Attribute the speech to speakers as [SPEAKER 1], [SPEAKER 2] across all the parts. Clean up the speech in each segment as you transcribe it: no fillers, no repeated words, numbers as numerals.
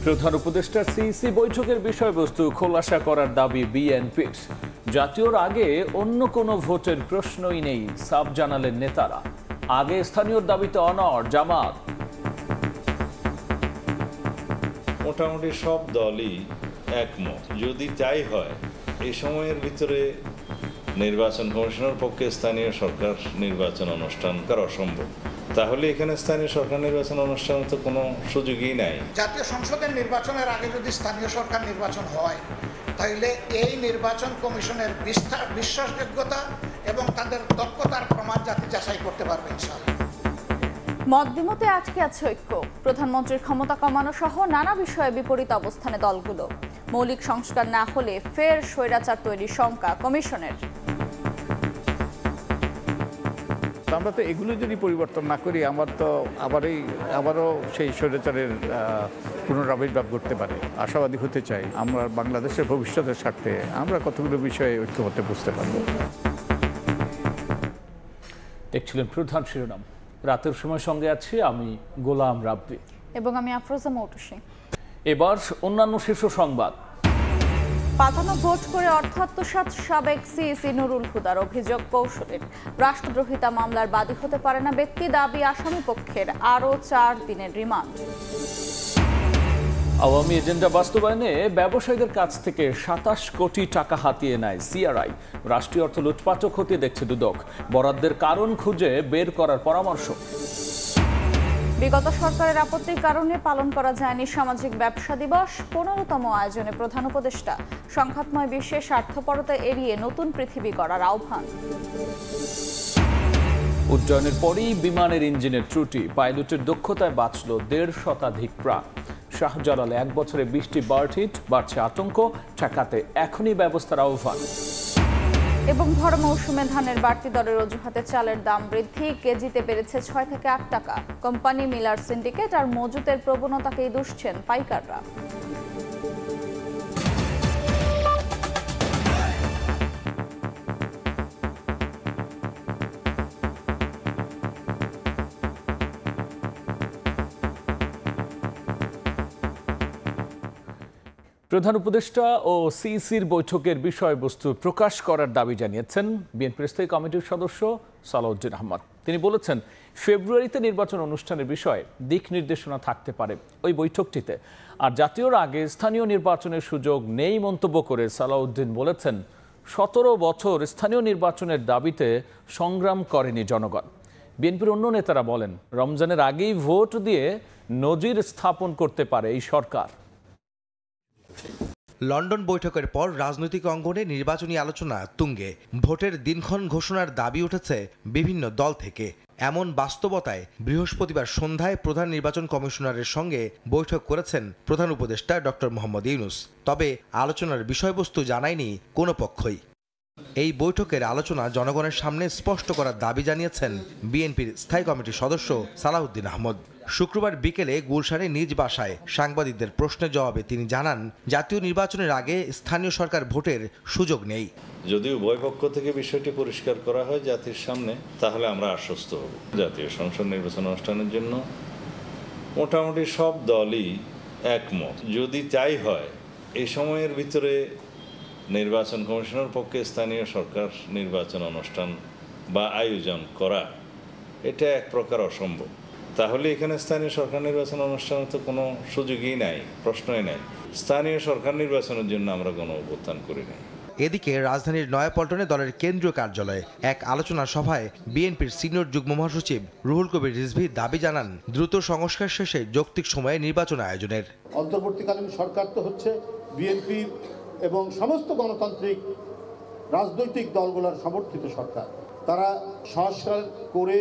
[SPEAKER 1] প্রধান উপদেষ্টা সিইসি বৈঠকের বিষয়বস্তু খোলাসা করার দাবি বিএনপির। জাতীয়র আগে অন্য কোনো ভোটের প্রশ্নই নেই, সাফ জানালেন নেতারা। আগে স্থানীয় দাবিতে অনড় জামাত।
[SPEAKER 2] মোটামুটি সব দলই একমত, যদি তাই হয় এই সময়ের ভিতরে নির্বাচন কমিশনের পক্ষে স্থানীয় সরকার নির্বাচন অনুষ্ঠান করা অসম্ভব। তাহলে এখানে স্থানীয় সরকার নির্বাচন অনুষ্ঠানের তো কোনো সুযোগই নাই।
[SPEAKER 3] জাতীয় সংসদের নির্বাচনের আগে যদি স্থানীয় সরকার নির্বাচন হয়, তাহলে এই নির্বাচন কমিশনের বিশ্বাসযোগ্যতা এবং তাদের দক্ষতার প্রমাণ জাতি যাচাই করতে পারবে ইনশাআল্লাহ।
[SPEAKER 4] মতবিমতে আটকে আছে ঐক্য। প্রধানমন্ত্রীর ক্ষমতা কমানো সহ নানা বিষয়ে বিপরীত অবস্থানে দলগুলো। মৌলিক সংস্কার না হলে ফের স্বৈরাচার তৈরির শঙ্কা কমিশনের।
[SPEAKER 5] আমরা তো এগুলো যদি পরিবর্তন না করি, আবারও সেই স্বৈরাচারের পুনরাবির্ভাব ঘটতে পারে। আশাবাদী হতে চাই আমরা বাংলাদেশের ভবিষ্যতের স্বার্থে আমরা কতগুলো বিষয়ে ঐক্যবদ্ধ বুঝতে পারব।
[SPEAKER 1] দেখছিলেন প্রধান শিরোনাম। রাতের সময় সঙ্গে আছি আমি গোলাম রাব্বি
[SPEAKER 4] এবং আমি আফরোজা মৌটুসী।
[SPEAKER 1] এবার অন্যান্য শীর্ষ সংবাদ।
[SPEAKER 4] পাতানো ভোট করে অর্থ আত্মসাৎ সাবেক সিইসি নুরুল হুদার অভিযোগ কৌশলের। রাষ্ট্রদ্রোহিতা মামলার বাদী হতে পারে না ব্যক্তি, দাবি আসামি পক্ষের। আরও 4 দিনের রিমান্ড।
[SPEAKER 1] আওয়ামী এজেন্ডা বাস্তবায়নে ব্যবসায়ীদের কাছ থেকে 27 কোটি টাকা হাতিয়ে নেয় সিআরআই। রাষ্ট্রীয় অর্থ লুটপাটও খতিয়ে দেখছে দুদক। বরাদ্দের কারণ খুঁজে বের করার পরামর্শ।
[SPEAKER 4] বিগত সরকারের আপত্তির কারণে পালন করা যায়নি সামাজিক ব্যবসা দিবস। 15তম আয়োজনে প্রধান উপদেষ্টা সংঘাতময় বিশ্বে স্বার্থপরতা এড়িয়ে নতুন পৃথিবী গড়ার আহ্বান।
[SPEAKER 1] উড্ডয়নের পরই বিমানের ইঞ্জিনের ত্রুটি, পাইলটের দক্ষতায় বাঁচল 1.5 শতাধিক প্রাণ। শাহজালালে 1 বছরে 20টি বার্ড হিট, বাড়ছে আতঙ্ক, ঠেকাতে এখনই ব্যবস্থার আহ্বান।
[SPEAKER 4] এবং ভর মৌসুমে ধানের বাড়তি দরের অজুহাতে চালের দাম বৃদ্ধি, কেজিতে বেড়েছে 6 থেকে 8 টাকা। কোম্পানি, মিলার সিন্ডিকেট আর মজুতের প্রবণতাকেই দুষছেন পাইকাররা।
[SPEAKER 1] প্রধান উপদেষ্টা ও সিইসির বৈঠকের বিষয়বস্তু প্রকাশ করার দাবি জানিয়েছেন বিএনপির স্থায়ী কমিটির সদস্য সালাউদ্দিন আহমদ। তিনি বলেছেন, ফেব্রুয়ারিতে নির্বাচন অনুষ্ঠানের বিষয়ে দিক নির্দেশনা থাকতে পারে ওই বৈঠকটিতে, আর জাতীয়র আগে স্থানীয় নির্বাচনের সুযোগ নেই মন্তব্য করে সালাউদ্দিন বলেছেন, 17 বছর স্থানীয় নির্বাচনের দাবিতে সংগ্রাম করেনি জনগণ। বিএনপির অন্য নেতারা বলেন, রমজানের আগেই ভোট দিয়ে নজির স্থাপন করতে পারে এই সরকার।
[SPEAKER 6] লন্ডন বৈঠকের পর রাজনৈতিক অঙ্গনে নির্বাচনী আলোচনা তুঙ্গে। ভোটের দিনক্ষণ ঘোষণার দাবি উঠেছে বিভিন্ন দল থেকে। এমন বাস্তবতায় বৃহস্পতিবার সন্ধ্যায় প্রধান নির্বাচন কমিশনারের সঙ্গে বৈঠক করেছেন প্রধান উপদেষ্টা ডক্টর মোহাম্মদ ইউনূস। তবে আলোচনার বিষয়বস্তু জানায়নি কোনো পক্ষই। এই বৈঠকের আলোচনা জনগণের সামনে স্পষ্ট করার দাবি জানিয়েছেন বিএনপির স্থায়ী কমিটির সদস্য সালাউদ্দিন আহমদ। শুক্রবার বিকেলে গুলশানে নিজ বাসায় সাংবাদিকদের প্রশ্নের জবাবে তিনি জানান, জাতীয় নির্বাচনের আগে স্থানীয় সরকার ভোটের সুযোগ নেই।
[SPEAKER 2] যদি উভয় পক্ষ থেকে বিষয়টি পরিষ্কার করা হয় জাতির সামনে, তাহলে আমরা আশ্বস্ত হব। জাতীয় সংসদ নির্বাচন অনুষ্ঠানের জন্য মোটামুটি সব দলই একমত, যদি তাই হয় এই সময়ের ভিতরে নির্বাচন কমিশনের পক্ষে স্থানীয় সরকার নির্বাচন অনুষ্ঠান বা আয়োজন করা এটা এক প্রকার অসম্ভব। তাহলে এখানে স্থানীয় সরকার নির্বাচন অনুষ্ঠানের তো কোনো সুযোগই নাই, প্রশ্নই নাই। স্থানীয় সরকার নির্বাচনের জন্য আমরা কোনো অভ্যুত্থান করি নাই।
[SPEAKER 6] এদিকে রাজধানীর নয়াপল্টনে দলের কেন্দ্রীয় কার্যালয়ে এক আলোচনা সভায় বিএনপির সিনিয়র যুগ্ম মহাসচিব রুহুল কবির রিজভী দাবি জানান, দ্রুত সংস্কার শেষে যৌক্তিক সময়ে নির্বাচন আয়োজনের।
[SPEAKER 7] অন্তর্বর্তীকালীন সরকার তো হচ্ছে বিএনপির এবং সমস্ত গণতান্ত্রিক রাজনৈতিক দলগুলোর সমর্থিত সরকার। তারা সংস্কার করে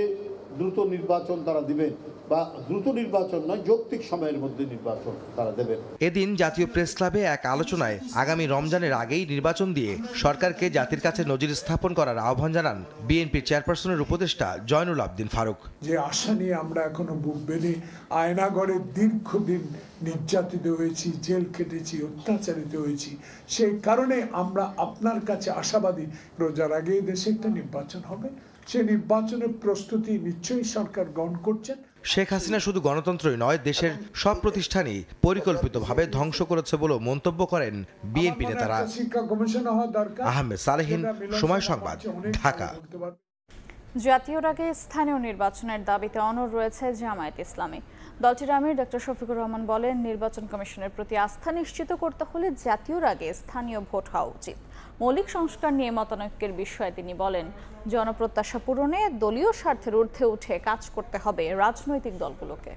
[SPEAKER 7] দ্রুত নির্বাচন তারা দিবেন, বা দ্রুত নির্বাচন নয়, যৌক্তিক সময়ের মধ্যে নির্বাচন তারা দেবেন।
[SPEAKER 6] এদিন জাতীয় প্রেস ক্লাবে এক আলোচনায় আগামী রমজানের আগেই নির্বাচন দিয়ে সরকারকে জাতির কাছে নজির স্থাপন করার আহ্বান জানান বিএনপির চেয়ারপারসনের উপদেষ্টা জয়নুল আবদিন ফারুক।
[SPEAKER 8] যে আশা নিয়ে আমরা এখনো বুক বেঁধে আয়নাগড়ে দীর্ঘদিন নির্যাতিত হয়েছি, জেল কেটেছি, অত্যাচারিত হয়েছি, সেই কারণে আমরা আপনার কাছে আশাবাদী, রোজার আগে দেশে একটা নির্বাচন হবে। সেই নির্বাচনের প্রস্তুতি নিশ্চয়ই সরকার গ্রহণ করছেন।
[SPEAKER 6] শেখ হাসিনা শুধু গণতন্ত্রই নয়, দেশের সব প্রতিষ্ঠানই পরিকল্পিতভাবে ধ্বংস করেছে বলেও মন্তব্য করেন বিএনপি নেতারা। আহমেদ সালেহীন, সময় সংবাদ, ঢাকা।
[SPEAKER 4] জাতীয় রাগে স্থানীয় নির্বাচনের দাবিতে অনড় রয়েছে জামায়াত ইসলামী। দলটির আমির ডক্টর শফিকুর রহমান বলেন, নির্বাচন কমিশনের প্রতি আস্থা নিশ্চিত করতে হলে জাতীয় রাগে স্থানীয় ভোট হওয়া উচিত। মৌলিক সংস্কার নিয়ে মতানৈক্যের বিষয়ে তিনি বলেন, জনপ্রত্যাশা পূরণে দলীয় স্বার্থের ঊর্ধ্বে উঠে কাজ করতে হবে রাজনৈতিক দলগুলোকে।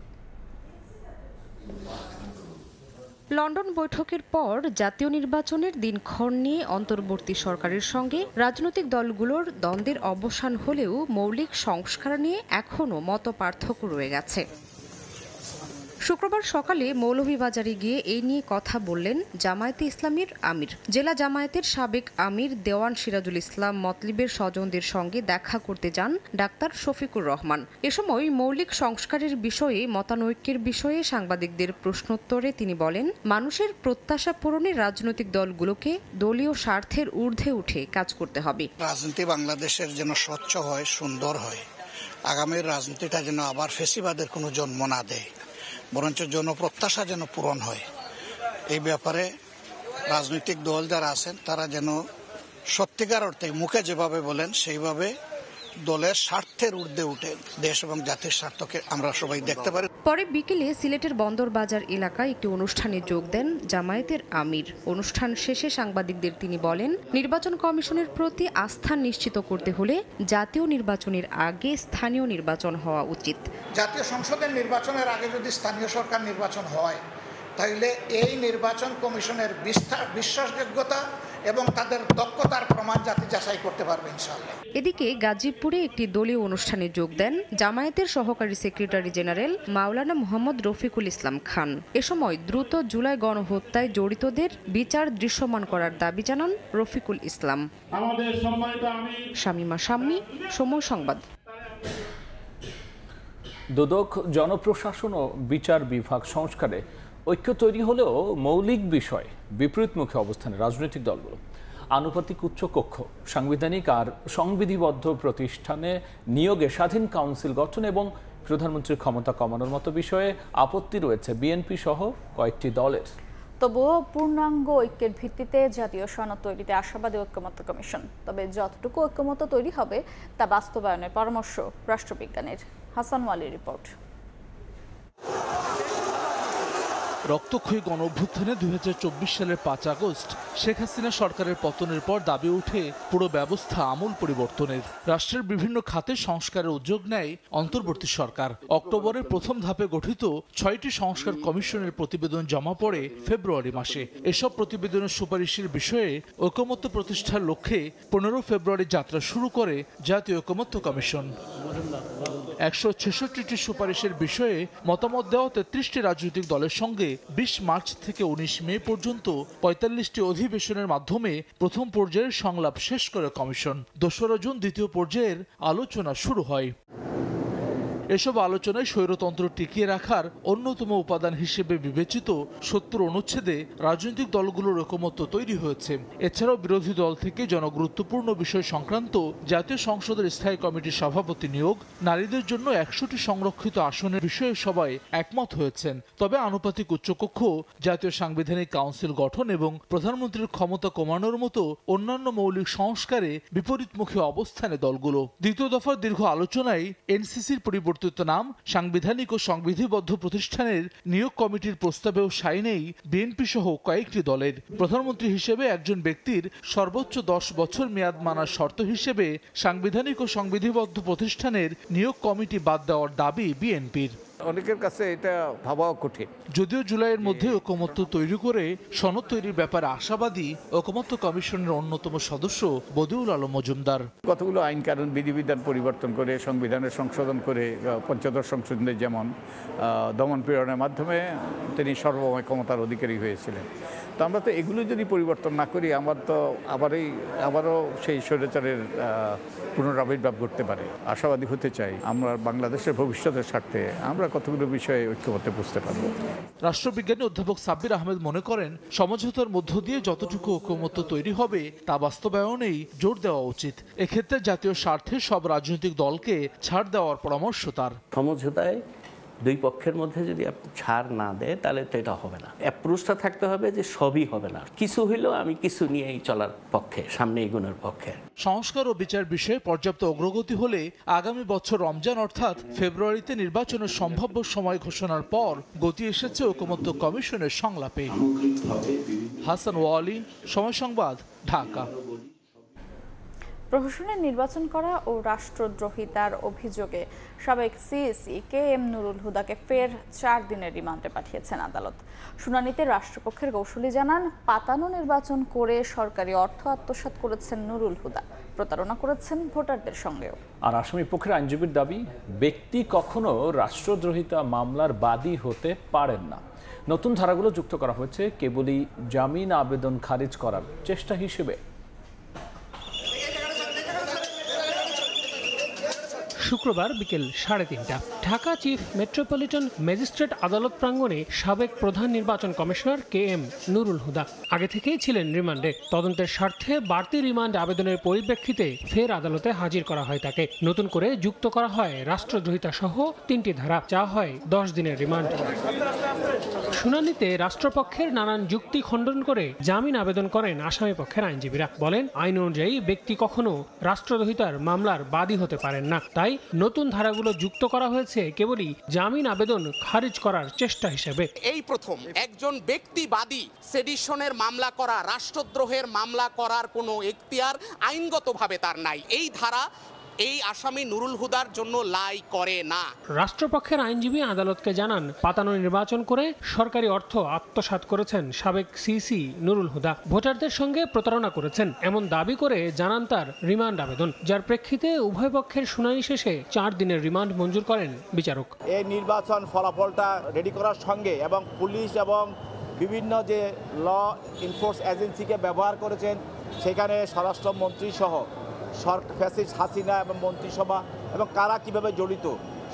[SPEAKER 9] লন্ডন বৈঠকের পর জাতীয় নির্বাচনের দিনক্ষণ নিয়ে অন্তর্বর্তী সরকারের সঙ্গে রাজনৈতিক দলগুলোর দ্বন্দ্বের অবসান হলেও মৌলিক সংস্কার নিয়ে এখনও মতপার্থক্য রয়ে গেছে। শুক্রবার সকালে মৌলভীবাজারে গিয়ে এই নিয়ে কথা বললেন জামায়াতে ইসলামীর আমির। জেলা জামায়াতের সাবেক আমির দেওয়ান সিরাজুল ইসলাম মতলিবের স্বজনদের সঙ্গে দেখা করতে যান ডাক্তার শফিকুর রহমান। এ সময় মৌলিক সংস্কারের বিষয়ে মতানৈক্যের বিষয়ে সাংবাদিকদের প্রশ্নোত্তরে তিনি বলেন, মানুষের প্রত্যাশা পূরণে রাজনৈতিক দলগুলোকে দলীয় স্বার্থের ঊর্ধ্বে উঠে কাজ করতে হবে।
[SPEAKER 10] রাজনীতি বাংলাদেশের যেন স্বচ্ছ হয়, সুন্দর হয়, আগামীর রাজনীতিটা যেন আবার ফেসিবাদের কোনো জন্ম না দেয়, বরঞ্চ জনপ্রত্যাশা যেন পূরণ হয়। এই ব্যাপারে রাজনৈতিক দল যারা আছেন তারা যেন সত্যিকার অর্থে মুখে যেভাবে বলেন সেইভাবে দলের স্বার্থের ঊর্ধ্বে উঠে দেশ এবং জাতির স্বার্থকে আমরা সবাই দেখতে পারি।
[SPEAKER 9] পরে বিকেলে সিলেটের বন্দরবাজার এলাকায় একটি অনুষ্ঠানে যোগ দেন জামায়াতের আমির। অনুষ্ঠান শেষে সাংবাদিকদের তিনি বলেন, নির্বাচন কমিশনের প্রতি আস্থা নিশ্চিত করতে হলে জাতীয় নির্বাচনের আগে স্থানীয় নির্বাচন হওয়া উচিত।
[SPEAKER 3] জাতীয় সংসদের নির্বাচনের আগে যদি স্থানীয় সরকার নির্বাচন হয়, তাহলে এই নির্বাচন কমিশনের বিশ্বাসযোগ্যতা এবং তাদের দক্ষতার প্রমাণ জাতি যাচাই করতে পারবে ইনশাআল্লাহ।
[SPEAKER 9] এদিকে গাজীপুরে একটি দলীয় অনুষ্ঠানে যোগ দেন জামায়াতের সহকারী সেক্রেটারি জেনারেল মাওলানা মোহাম্মদ রফিকুল ইসলাম খান। এ সময় দ্রুত জুলাই গণহত্যায় জড়িতদের বিচার দৃশ্যমান করার দাবি জানান রফিকুল ইসলাম। শামীমা শাম্মী, সময় সংবাদ।
[SPEAKER 1] দুদক, জনপ্রশাসন ও বিচার বিভাগ সংস্কারে ঐক্য তৈরি হলেও মৌলিক বিষয় বিপরীতমুখী অবস্থানে রাজনৈতিক দলগুলো। আনুপাতিক উচ্চকক্ষ, সাংবিধানিক আর সংবিধিবদ্ধ প্রতিষ্ঠানে নিয়োগে স্বাধীন কাউন্সিল গঠন এবং প্রধানমন্ত্রীর ক্ষমতা কমানোর মতো বিষয়ে আপত্তি রয়েছে বিএনপি সহ কয়েকটি দলের।
[SPEAKER 4] তবুও পূর্ণাঙ্গ ঐক্যের ভিত্তিতে জাতীয় সনদ তৈরিতে আশাবাদী ঐক্যমত্য কমিশন। তবে যতটুকু ঐক্যমত্য তৈরি হবে তা বাস্তবায়নের পরামর্শ রাষ্ট্রবিজ্ঞানের। হাসান ওয়ালির রিপোর্ট।
[SPEAKER 11] রক্তক্ষয়ী গণ অভ্যুত্থানে 2024 সালের 5 আগস্ট শেখ হাসিনা সরকারের পতনের পর দাবি ওঠে পুরো ব্যবস্থা আমূল পরিবর্তনের। রাষ্ট্রের বিভিন্ন খাতে সংস্কারের উদ্যোগ নেয় অন্তর্বর্তী সরকার। অক্টোবরের প্রথম ধাপে গঠিত 6টি সংস্কার কমিশনের প্রতিবেদন জমা পড়ে ফেব্রুয়ারি মাসে। এসব প্রতিবেদনের সুপারিশের বিষয়ে ঐকমত্য প্রতিষ্ঠার লক্ষ্যে 15 ফেব্রুয়ারি যাত্রা শুরু করে জাতীয় ঐকমত্য কমিশন। 166টি সুপারিশের বিষয়ে মতামত দেওয়া 33টি রাজনৈতিক দলের সঙ্গে 20 মার্চ থেকে 19 মে পর্যন্ত 45টি অধিবেশনের মাধ্যমে প্রথম পর্যায়ের সংলাপ শেষ করে কমিশন। 2রা জুন দ্বিতীয় পর্যায়ের আলোচনা শুরু হয়। এসব আলোচনায় স্বৈরতন্ত্র টিকিয়ে রাখার অন্যতম উপাদান হিসেবে বিবেচিত 70 অনুচ্ছেদে রাজনৈতিক দলগুলোর ঐকমত্য তৈরি হয়েছে। এছাড়াও বিরোধী দল থেকে জনগুরুত্বপূর্ণ বিষয় সংক্রান্ত জাতীয় সংসদের স্থায়ী কমিটির সভাপতি নিয়োগ, নারীদের জন্য 100টি সংরক্ষিত আসনের বিষয়ে সবাই একমত হয়েছেন। তবে আনুপাতিক উচ্চকক্ষ, জাতীয় সাংবিধানিক কাউন্সিল গঠন এবং প্রধানমন্ত্রীর ক্ষমতা কমানোর মতো অন্যান্য মৌলিক সংস্কারে বিপরীতমুখী অবস্থানে দলগুলো। দ্বিতীয় দফার দীর্ঘ আলোচনায় এনসিসির পরিবর্তিত নাম, সাংবিধানিক ও সংবিধিবদ্ধ প্রতিষ্ঠানের নিয়োগ কমিটির প্রস্তাবেও সায় নেই বিএনপি সহ কয়েকটি দলের। প্রধানমন্ত্রী হিসেবে একজন ব্যক্তির সর্বোচ্চ 10 বছর মেয়াদ মানার শর্ত হিসেবে সাংবিধানিক ও সংবিধিবদ্ধ প্রতিষ্ঠানের নিয়োগ কমিটি বাদ দেওয়ার দাবি বিএনপির।
[SPEAKER 5] অনেকের কাছে এটা ভাবাও কঠিন।
[SPEAKER 11] যদিও জুলাইয়ের মধ্যে ঐকমত্য তৈরি করে সনদ তৈরির ব্যাপারে আশাবাদী ঐকমত্য কমিশনের অন্যতম সদস্য বদিউল আলম মজুমদার।
[SPEAKER 5] কতগুলো আইন কানুন বিধিবিধান পরিবর্তন করে সংবিধানের সংশোধন করে, পঞ্চদশ সংশোধনের যেমন দমন পীড়নের মাধ্যমে তিনি সর্বময় ক্ষমতার অধিকারী হয়েছিলেন। তো আমরা তো এগুলো যদি পরিবর্তন না করি, আবারও সেই স্বৈরাচারের পুনরাবির্ভাব ঘটতে পারে। আশাবাদী হতে চাই, আমরা বাংলাদেশের ভবিষ্যতের স্বার্থে আমরা কতগুলো বিষয়ে ঐক্যমত্যে বুঝতে পারবো।
[SPEAKER 11] রাষ্ট্রবিজ্ঞানী অধ্যাপক সাব্বির আহমেদ মনে করেন, সমঝোতার মধ্য দিয়ে যতটুকু ঐকমত্য তৈরি হবে তা বাস্তবায়নেই জোর দেওয়া উচিত। এক্ষেত্রে জাতীয় স্বার্থে সব রাজনৈতিক দলকে ছাড় দেওয়ার পরামর্শ তার।
[SPEAKER 12] সমঝোতায় দুই পক্ষের মধ্যে যদি আপনি ছাড় না দেয় তাহলে তো এটা হবে না। অ্যাপ্রোচটা থাকতে হবে যে সবই হবে না, কিছু হইলেও আমি কিছু নিয়েই চলার পক্ষে, সামনে এগোনোর পক্ষে।
[SPEAKER 11] সংস্কার ও বিচার বিষয়ে পর্যাপ্ত অগ্রগতি হলে আগামী বছর রমজান অর্থাৎ ফেব্রুয়ারিতে নির্বাচনের সম্ভাব্য সময় ঘোষণার পর গতি এসেছে ঐকমত্য কমিশনের সংলাপে। হাসান ওয়ালি, সময় সংবাদ, ঢাকা।
[SPEAKER 4] প্রহসনের নির্বাচন করা ও রাষ্ট্রদ্রোহিতার অভিযোগে সাবেক সিএসি KM নুরুল হুদাকে ফের 4 দিনের রিমান্ডে পাঠিয়েছেন আদালত। শুনানিতে রাষ্ট্রপক্ষের কৌঁসুলি জানান, পাতানো নির্বাচন করে সরকারি অর্থ আত্মসাৎ করেছেন নুরুল হুদা, প্রতারণা করেছেন ভোটারদের সঙ্গেও।
[SPEAKER 1] আর আসামি পক্ষের আইনজীবীর দাবি, ব্যক্তি কখনো রাষ্ট্রদ্রোহিতা মামলার বাদী হতে পারেন না। নতুন ধারাগুলো যুক্ত করা হয়েছে কেবলই জামিন আবেদন খারিজ করার চেষ্টা হিসেবে।
[SPEAKER 13] শুক্রবার বিকেল 3:30 ঢাকা চিফ মেট্রোপলিটন ম্যাজিস্ট্রেট আদালত প্রাঙ্গণে সাবেক প্রধান নির্বাচন কমিশনার KM নুরুল হুদা আগে থেকেই ছিলেন রিমান্ডে। তদন্তের স্বার্থে বাড়তি রিমান্ড আবেদনের পরিপ্রেক্ষিতে ফের আদালতে হাজির করা হয় তাকে। নতুন করে যুক্ত করা হয় রাষ্ট্রদ্রোহিতা সহ 3টি ধারা, চা হয় 10 দিনের রিমান্ড। শুনানিতে রাষ্ট্রপক্ষের নানান যুক্তি খণ্ডন করে জামিন আবেদন করেন আসামি পক্ষের আইনজীবীরা। বলেন, আইন অনুযায়ী ব্যক্তি কখনো রাষ্ট্রদ্রোহিতার মামলার বাদী হতে পারেন না, তাই নতুন ধারাগুলো যুক্ত করা হয়েছে কেবলই জামিন আবেদন খারিজ করার চেষ্টা হিসেবে।
[SPEAKER 14] এই প্রথম একজন ব্যক্তিবাদী সেডিশনের মামলা করা, রাষ্ট্রদ্রোহের মামলা করার কোনো এখতিয়ার আইনগতভাবে তার নাই। এই ধারা এই আসামি নুরুল হুদার জন্য লাই করে না।
[SPEAKER 13] রাষ্ট্রপক্ষের আইনজীবী আদালতকে জানান, পাতানো নির্বাচন করে সরকারি অর্থ আত্মসাৎ করেছেন সাবেক সিসি নুরুল হুদা, ভোটারদের সঙ্গে প্রতারণা করেছেন এমন দাবি করে জানান তার রিমান্ড আবেদন, যার প্রেক্ষিতে উভয় পক্ষের শুনানি শেষে 4 দিনের রিমান্ড মঞ্জুর করেন বিচারক।
[SPEAKER 15] এই নির্বাচন ফলাফলটা রেডি করার সঙ্গে এবং পুলিশ এবং বিভিন্ন যে এনফোর্স এজেন্সিকে ব্যবহার করেছেন, সেখানে স্বরাষ্ট্রমন্ত্রী সহ ফ্যাসিস্ট হাসিনা এবং মন্ত্রিসভা এবং কারা কিভাবে জড়িত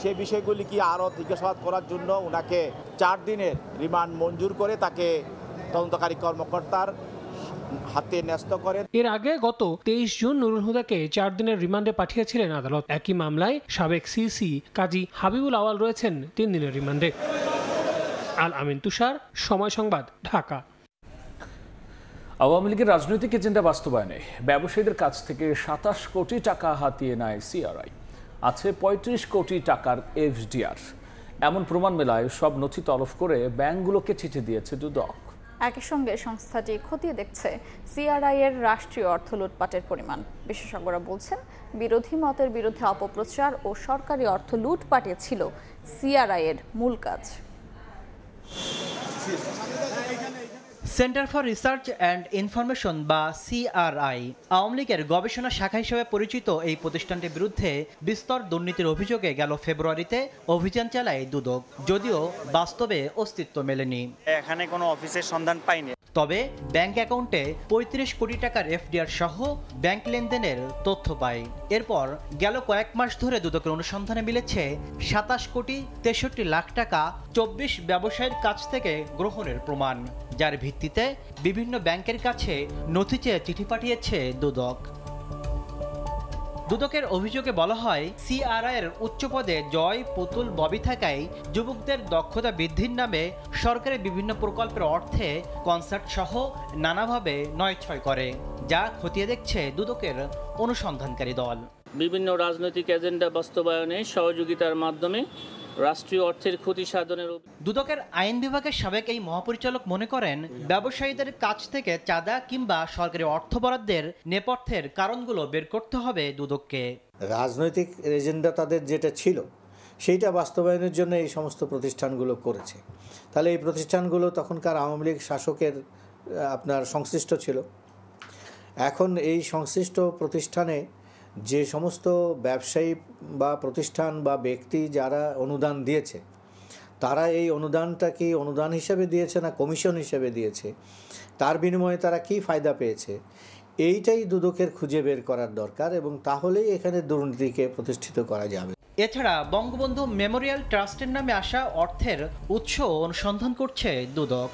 [SPEAKER 15] সেই বিষয়গুলি কি আরও জিজ্ঞাসাবাদ করার জন্য ওনাকে 4 দিনের রিমান্ড মঞ্জুর করে তাকে তদন্তকারী কর্মকর্তার হাতে ন্যস্ত করেন।
[SPEAKER 13] এর আগে গত 23 জুন নুরুল হুদাকে 4 দিনের রিমান্ডে পাঠিয়েছিলেন আদালত। একই মামলায় সাবেক সিসি কাজী হাবিবুল আওয়াল রয়েছেন 3 দিনের রিমান্ডে। আল আমিন তুষার, সময় সংবাদ, ঢাকা।
[SPEAKER 1] আওয়ামী লীগের রাজনৈতিক এজেন্ডা বাস্তবায়নে ব্যবসায়ীদের কাছ থেকে 27 কোটি টাকা হাতিয়ে নেয় CRI। আছে 35 কোটি টাকার FDR। এমন প্রমাণ মেলায় সব নথি তলব করে ব্যাংকগুলোকে চিঠি দিয়েছে দুদক।
[SPEAKER 4] একই সঙ্গে সংস্থাটি খতিয়ে দেখছে CRI এর রাষ্ট্রীয় অর্থ লুটপাটের পরিমাণ। বিশেষজ্ঞরা বলছেন, বিরোধী মতের বিরুদ্ধে অপপ্রচার ও সরকারি অর্থ লুটপাটে ছিল CRI এর মূল কাজ।
[SPEAKER 16] Centre for research and information বা CRI আওয়ামী লীগের গবেষণা শাখা হিসেবে পরিচিত এই প্রতিষ্ঠানটির বিরুদ্ধে বিস্তর দুর্নীতির অভিযোগে গেল ফেব্রুয়ারিতে অভিযান চালায় দুদক, যদিও বাস্তবে অস্তিত্ব মেলেনি।
[SPEAKER 17] এখানে কোনো অফিসের সন্ধান পাইনি।
[SPEAKER 16] তবে ব্যাংক অ্যাকাউন্টে 35 কোটি টাকার FDR সহ ব্যাংক লেনদেনের তথ্য পায়। এরপর গেল কয়েক মাস ধরে দুদকের অনুসন্ধানে মিলেছে 27 কোটি 63 লাখ টাকা 24 ব্যবসায়ীর কাছ থেকে গ্রহণের প্রমাণ, যার ভিত্তিতে বিভিন্ন ব্যাংকের কাছে নথি চেয়ে চিঠি পাঠিয়েছে দুদক। দুদকের অভিযোগে বলা হয়, CRI এর উচ্চ পদে জয়, পুতুল, ববি থাকায় যুবকদের দক্ষতা বৃদ্ধির নামে সরকারের বিভিন্ন প্রকল্পের অর্থে কনসার্ট সহ নানাভাবে নয়ছয় করে, যা খতিয়ে দেখছে দুদকের অনুসন্ধানকারী দল।
[SPEAKER 18] বিভিন্ন রাজনৈতিক এজেন্ডা বাস্তবায়নে সহযোগিতার মাধ্যমে রাষ্ট্রীয় অর্থের ক্ষতি সাধনের।
[SPEAKER 16] দুদকের আইন বিভাগের সাবেক এই মহাপরিচালক মনে করেন, ব্যবসায়ীদের কাছ থেকে চাঁদা কিংবা সরকারি অর্থ বরাদ্দের নেপথ্যের কারণগুলো বের করতে হবে দুদককে।
[SPEAKER 19] রাজনৈতিক এজেন্ডা তাদের যেটা ছিল সেইটা বাস্তবায়নের জন্য এই সমস্ত প্রতিষ্ঠানগুলো করেছে। তাহলে এই প্রতিষ্ঠানগুলো তখনকার আওয়ামী লীগ শাসকের সংশ্লিষ্ট ছিল। এখন এই সংশ্লিষ্ট প্রতিষ্ঠানে যে সমস্ত ব্যবসায়ী বা প্রতিষ্ঠান বা ব্যক্তি যারা অনুদান দিয়েছে, তারা এই অনুদানটা কি অনুদান হিসেবে দিয়েছে না কমিশন হিসেবে দিয়েছে, তার বিনিময়ে তারা কি ফায়দা পেয়েছে, এইটাই দুদকের খুঁজে বের করার দরকার, এবং তাহলেই এখানে দুর্নীতিকে প্রতিষ্ঠিত করা যাবে।
[SPEAKER 16] এছাড়া বঙ্গবন্ধু মেমোরিয়াল ট্রাস্টের নামে আসা অর্থের উৎস অনুসন্ধান করছে দুদক।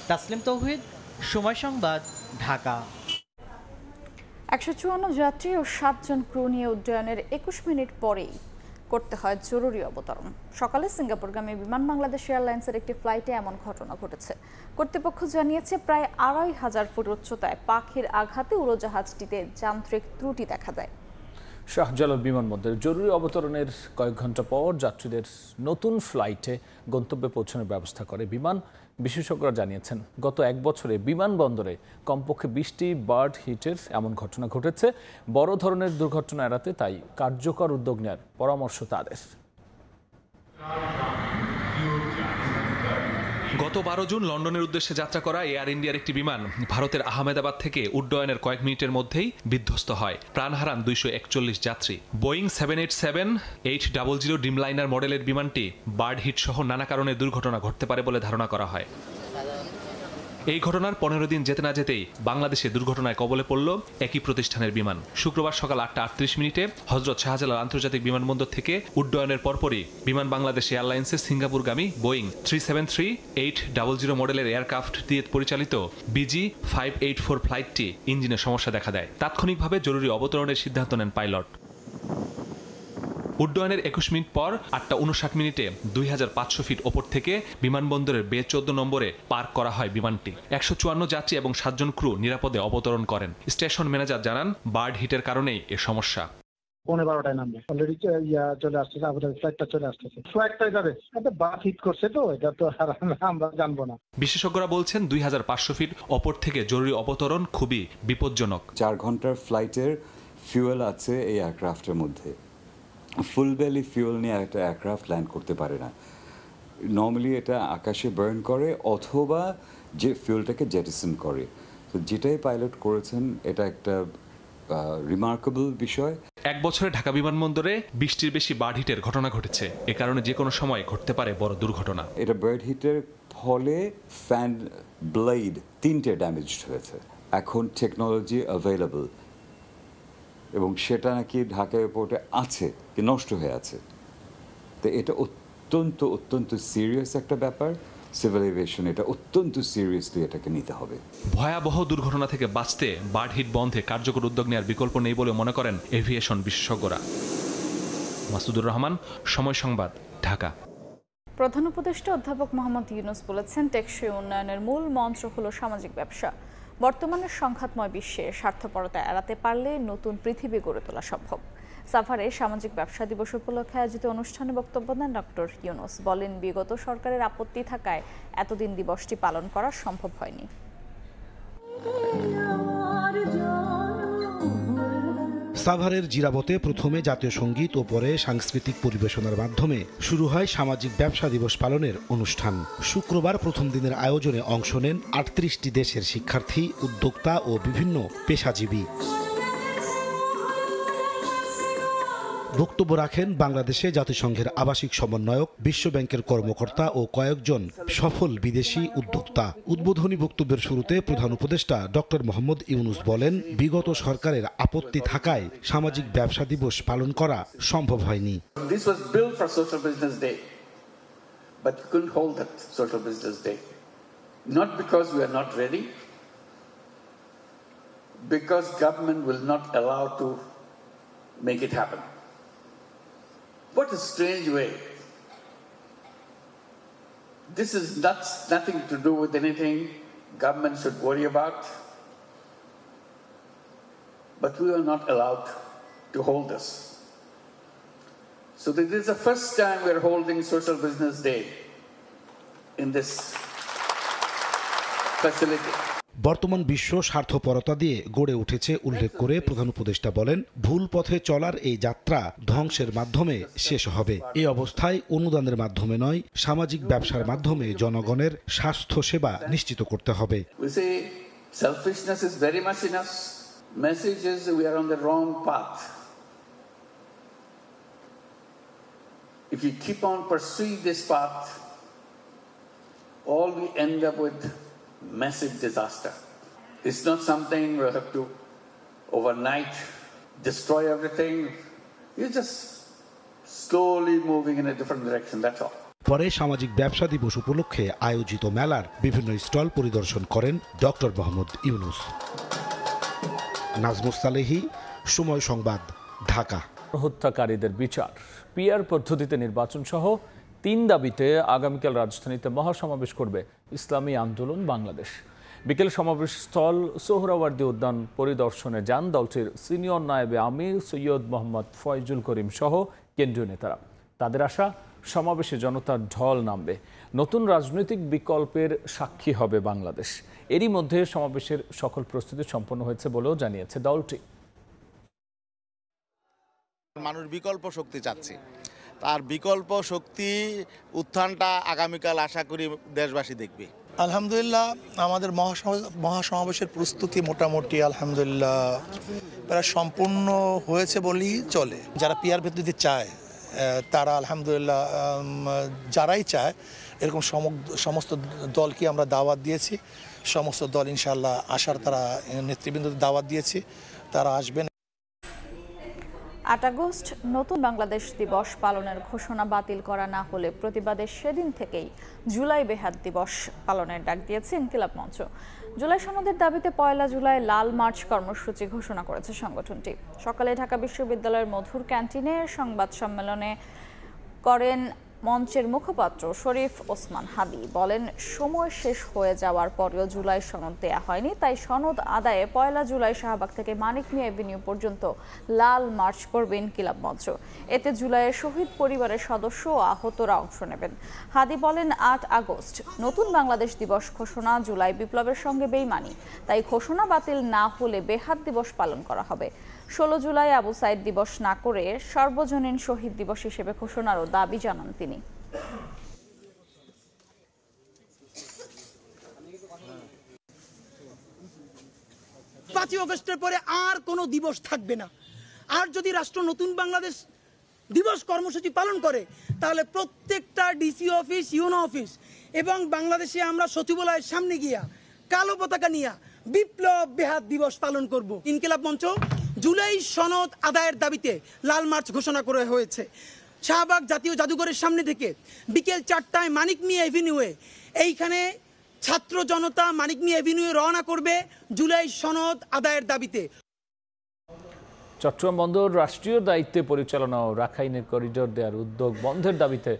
[SPEAKER 16] তাসলিম তৌহিদ, সময় সংবাদ, ঢাকা।
[SPEAKER 4] 154 যাত্রী ও 7 জন ক্রু নিয়ে উড্ডয়নের 21 মিনিট পরেই করতে হয় জরুরি অবতরণ। সকালে সিঙ্গাপুরগামী বিমান বাংলাদেশ এয়ারলাইন্সের একটি ফ্লাইটে এমন ঘটনা ঘটেছে। কর্তৃপক্ষ জানিয়েছে প্রায় ২৫০০ ফুট উচ্চতায় পাখির আঘাতে উড়োজাহাজটিতে যান্ত্রিক ত্রুটি দেখা দেয়।
[SPEAKER 1] শাহজালাল বিমানবন্দরে জরুরি অবতরণের কয়েক ঘন্টা পর যাত্রীদের নতুন ফ্লাইটে গন্তব্যে পৌঁছানোর ব্যবস্থা করে বিমান। বিশেষজ্ঞরা জানিয়েছেন গত এক বছরে বিমানবন্দরে কমপক্ষে ২০টি বার্ড হিটের এমন ঘটনা ঘটেছে। বড় ধরনের দুর্ঘটনা এড়াতে তাই কার্যকর উদ্যোগ নেওয়ার পরামর্শ তাদের।
[SPEAKER 20] গত ১২ জুন লন্ডনের উদ্দেশ্যে যাত্রা করা এয়ার ইন্ডিয়ার একটি বিমান ভারতের আহমেদাবাদ থেকে উড্ডয়নের কয়েক মিনিটের মধ্যেই বিধ্বস্ত হয়। প্রাণ হারান ২৪১ যাত্রী। বোয়িং 787-800 ড্রিমলাইনার মডেলের বিমানটি বার্ড হিট সহ নানা কারণে দুর্ঘটনা ঘটতে পারে বলে ধারণা করা হয়। এই ঘটনার ১৫ দিন যেতে না যেতেই বাংলাদেশে দুর্ঘটনায় কবলে পড়ল একই প্রতিষ্ঠানের বিমান। শুক্রবার সকাল ৮টা ৩৮ হযরত শাহজালাল আন্তর্জাতিক বিমানবন্দর থেকে উড্ডয়নের পরপরই বিমান বাংলাদেশ এয়ারলাইন্সের সিঙ্গাপুরগামী বোয়িং 373-800 মডেলের এয়ারক্রাফট দিয়ে পরিচালিত BG-584 ফ্লাইটটি ইঞ্জিনে সমস্যা দেখা দেয়। তাৎক্ষণিকভাবে জরুরি অবতরণের সিদ্ধান্ত নেন পাইলট। উড্ডয়নের ২১ মিনিট পর ৮টা ৫৯ ২৫০০ ফিট ওপর থেকে বিমানবন্দরের বে-১৪ নম্বরে পার্ক করা হয় বিমানটি। ১৫৪ যাত্রী এবং ৭ জন ক্রু নিরাপদে অবতরণ করেন। স্টেশন ম্যানেজার জানান বার্ড হিটের কারণেই এ সমস্যা।
[SPEAKER 21] ১৫-১২টায় নামবে অলরেডি চলে আসতেছে, আবুধাবি ফ্লাইটটা চলে আসতেছে। ফ্লাইটটা যাবে এটা বাস হিট করছে, তো এটা তো আমরা জানবো না।
[SPEAKER 20] বিশেষজ্ঞরা বলছেন ২৫০০ ফিট ওপর থেকে জরুরি অবতরণ খুবই বিপজ্জনক।
[SPEAKER 22] ৪ ঘন্টার ফ্লাইটের ফিউয়েল আছে এই এয়ারক্রাফটের মধ্যে। ফুল বেলি ফিউয়েল নিয়ে একটা এয়ারক্রাফট ল্যান্ড করতে পারে না। নর্মালি এটা আকাশে বার্ন করে অথবা যে ফিউয়েলটাকে জেটিসন করে। তো যেটাই পাইলট করেছেন এটা একটা রিমার্কেবল বিষয়।
[SPEAKER 20] এক বছরে ঢাকা বিমানবন্দরে ২০টির বেশি বার্ড হিটের ঘটনা ঘটেছে। এ কারণে যে কোনো সময় ঘটতে পারে বড় দুর্ঘটনা।
[SPEAKER 22] এটা বার্ড হিটের ফলে ফ্যান ব্লেড ৩টে ড্যামেজড হয়েছে। এখন টেকনোলজি অ্যাভেলেবল এবং সেটা নাকি ঢাকা এয়ারপোর্টে আছে, কি নষ্ট হয়ে আছে। তো এটা অত্যন্ত সিরিয়াস একটা ব্যাপার। সিভিল এভিয়েশন এটা অত্যন্ত সিরিয়াসলি এটাকে নিতে হবে।
[SPEAKER 20] ভয়াবহ দুর্ঘটনা থেকে বাঁচতে বার্ড হিট বন্ধে কার্যকর উদ্যোগ নেওয়ার বিকল্প নেই বলে মনে করেন এভিয়েশন বিশেষজ্ঞরা। মাসুদুর রহমান, সময় সংবাদ, ঢাকা।
[SPEAKER 4] প্রধান উপদেষ্টা অধ্যাপক মোহাম্মদ ইউনূস বলেছেন টেকসই উন্নয়নের মূল মন্ত্র হলো সামাজিক ব্যবসা। বর্তমানের সংঘাতময় বিশ্বে স্বার্থপরতা এড়াতে পারলে নতুন পৃথিবী গড়ে তোলা সম্ভব। সাভারে সামাজিক ব্যবসা দিবস উপলক্ষে আয়োজিত অনুষ্ঠানে বক্তব্য দেন ডক্টর ইউনূস। বলেন বিগত সরকারের আপত্তি থাকায় এতদিন দিবসটি পালন করা সম্ভব হয়নি।
[SPEAKER 23] সাভারের জিরাবতে প্রথমে জাতীয় সঙ্গীত ও পরে সাংস্কৃতিক পরিবেশনার মাধ্যমে শুরু হয় সামাজিক ব্যবসা দিবস পালনের অনুষ্ঠান। শুক্রবার প্রথম দিনের আয়োজনে অংশ নেন ৩৮টি দেশের শিক্ষার্থী, উদ্যোক্তা ও বিভিন্ন পেশাজীবী। বক্তব্য রাখেন বাংলাদেশে জাতিসংঘের আবাসিক সমন্বয়ক, বিশ্বব্যাংকের কর্মকর্তা ও কয়েকজন সফল বিদেশি উদ্যোক্তা। উদ্বোধনী বক্তব্যের শুরুতে প্রধান উপদেষ্টা ডক্টর মোহাম্মদ ইউনূস বলেন বিগত সরকারের আপত্তি থাকায় সামাজিক ব্যবসা দিবস পালন করা সম্ভব হয়নি।
[SPEAKER 24] This was built for Social Business Day, but you couldn't hold that Social Business Day. Not because we are not ready, because government will not allow to make it happen. What a strange way. This is nothing to do with anything government should worry about. But we are not allowed to hold this. So this is the first time we are holding Social Business Day in this facility.
[SPEAKER 23] বর্তমান বিশ্ব স্বার্থপরতা দিয়ে গড়ে উঠেছে উল্লেখ করে প্রধান উপদেষ্টা বলেন ভুল পথে চলার এই যাত্রা ধ্বংসের মাধ্যমে শেষ হবে। এই অবস্থায় অনুদানের মাধ্যমে নয়, সামাজিক ব্যবসার মাধ্যমে জনগণের স্বাস্থ্য সেবা নিশ্চিত করতে হবে।
[SPEAKER 24] We say selfishness is very much in us. Message is we are on the wrong path. If we keep on pursuing this path, all we end up with massive disaster. It's not something we have to overnight destroy everything. You're just slowly moving in a different direction, that's all.
[SPEAKER 23] পরে সামাজিক ব্যবসা দিবস উপলক্ষে আয়োজিত মেলার বিভিন্ন stall পরিদর্শন করেন ডক্টর মোহাম্মদ ইউনূস। নাজমুস সালেহী, সময় সংবাদ, ঢাকা।
[SPEAKER 1] হত্যাকারীদের বিচার, পিআর পদ্ধতিতে নির্বাচন সহ 3 দাবিতে আগামীকাল রাজধানীতে মহাসমাবেশ করবে ইসলামী আন্দোলন বাংলাদেশ। বিকেল সমাবেশ স্থল সোহরাওয়ার্দী উদ্যান পরিদর্শনে যান দলটির সিনিয়র নায়েবে আমির সৈয়দ মোহাম্মদ ফয়জুল করিম সহ কেন্দ্রীয় নেতারা। তাদের আশা, সমাবেশে জনতার ঢল নামবে, নতুন রাজনৈতিক বিকল্পের সাক্ষী হবে বাংলাদেশ। এরই মধ্যে সমাবেশের সকল প্রস্তুতি সম্পন্ন হয়েছে বলেও জানিয়েছে দলটি।
[SPEAKER 2] মানুষ বিকল্প শক্তি চাচ্ছে, তার বিকল্প শক্তি উত্থানটা আগামীকাল আশা করি দেশবাসী দেখবে।
[SPEAKER 6] আলহামদুলিল্লাহ, আমাদের মহাসমাবেশের প্রস্তুতি মোটামুটি আলহামদুলিল্লাহ প্রায় সম্পূর্ণ হয়েছে বলেই চলে। যারা পিআর পদ্ধতি চায় তারা আলহামদুলিল্লাহ, যারাই চায় এরকম সমস্ত দলকে আমরা দাওয়াত দিয়েছি। সমস্ত দল ইনশাআল্লাহ আসার, তারা নেতৃবৃন্দদের দাওয়াত দিয়েছি, তারা আসবেন।
[SPEAKER 4] 8 আগস্ট নতুন বাংলাদেশ দিবস পালনের ঘোষণা বাতিল করা না হলে প্রতিবাদে সেদিন থেকেই জুলাই বেহাত দিবস পালনের ডাক দিয়েছে ইনকিলাব মঞ্চ। জুলাই সনদের দাবিতে 1 জুলাই লাল মার্চ কর্মসূচি ঘোষণা করেছে সংগঠনটি। সকালে ঢাকা বিশ্ববিদ্যালয়ের মধুর ক্যান্টিনে সংবাদ সম্মেলনে করেন মঞ্চের মুখপাত্র শরীফ ওসমান হাদি। বলেন, সময় শেষ হয়ে যাওয়ার পরেও জুলাই সনদ দেয়া হয়নি, তাই সনদ আদায়ে 1 জুলাই শাহবাগ থেকে মানিক মিয়া এভিনিউ পর্যন্ত লাল মার্চ করবে ইনকিলাব মঞ্চ। এতে জুলাইয়ের শহীদ পরিবারের সদস্য ও আহতরা অংশ নেবেন। হাদি বলেন, 8 আগস্ট নতুন বাংলাদেশ দিবস ঘোষণা জুলাই বিপ্লবের সঙ্গে বেইমানি, তাই ঘোষণা বাতিল না হলে বেহাত দিবস পালন করা হবে। 16 জুলাই আবু সাইদ দিবস না করে সর্বজনীন শহীদ দিবস হিসেবে ঘোষণারও দাবি জানান তিনি।
[SPEAKER 7] 5 আগস্টের পরে আর কোনো দিবস থাকবে না। আর যদি রাষ্ট্র নতুন বাংলাদেশ দিবস কর্মসূচি পালন করে, তাহলে প্রত্যেকটা ডিসি অফিস, ইউনো অফিস এবং বাংলাদেশে আমরা সচিবালয়ের সামনে গিয়া কালো পতাকা নিয়ে বিপ্লব বেহাত দিবস পালন করব। ইনকিলাব মঞ্চ জুলাই সনদ আদায়ের দাবিতে লাল মার্চ ঘোষণা করা হয়েছে। শাহবাগ জাতীয় জাদুঘরের সামনে থেকে বিকেল 4টায় মানিক মিয়া এভিনিউয়ে এইখানে ছাত্র জনতা মানিক মিয়া এভিনিউয়ে রওনা করবে জুলাই সনদ আদায়ের দাবিতে।
[SPEAKER 1] চট্টগ্রাম বন্দর রাষ্ট্রীয় দায়িত্বে পরিচালনা ও রাখাইনের করিডোর দেওয়ার উদ্যোগ বন্ধের দাবিতে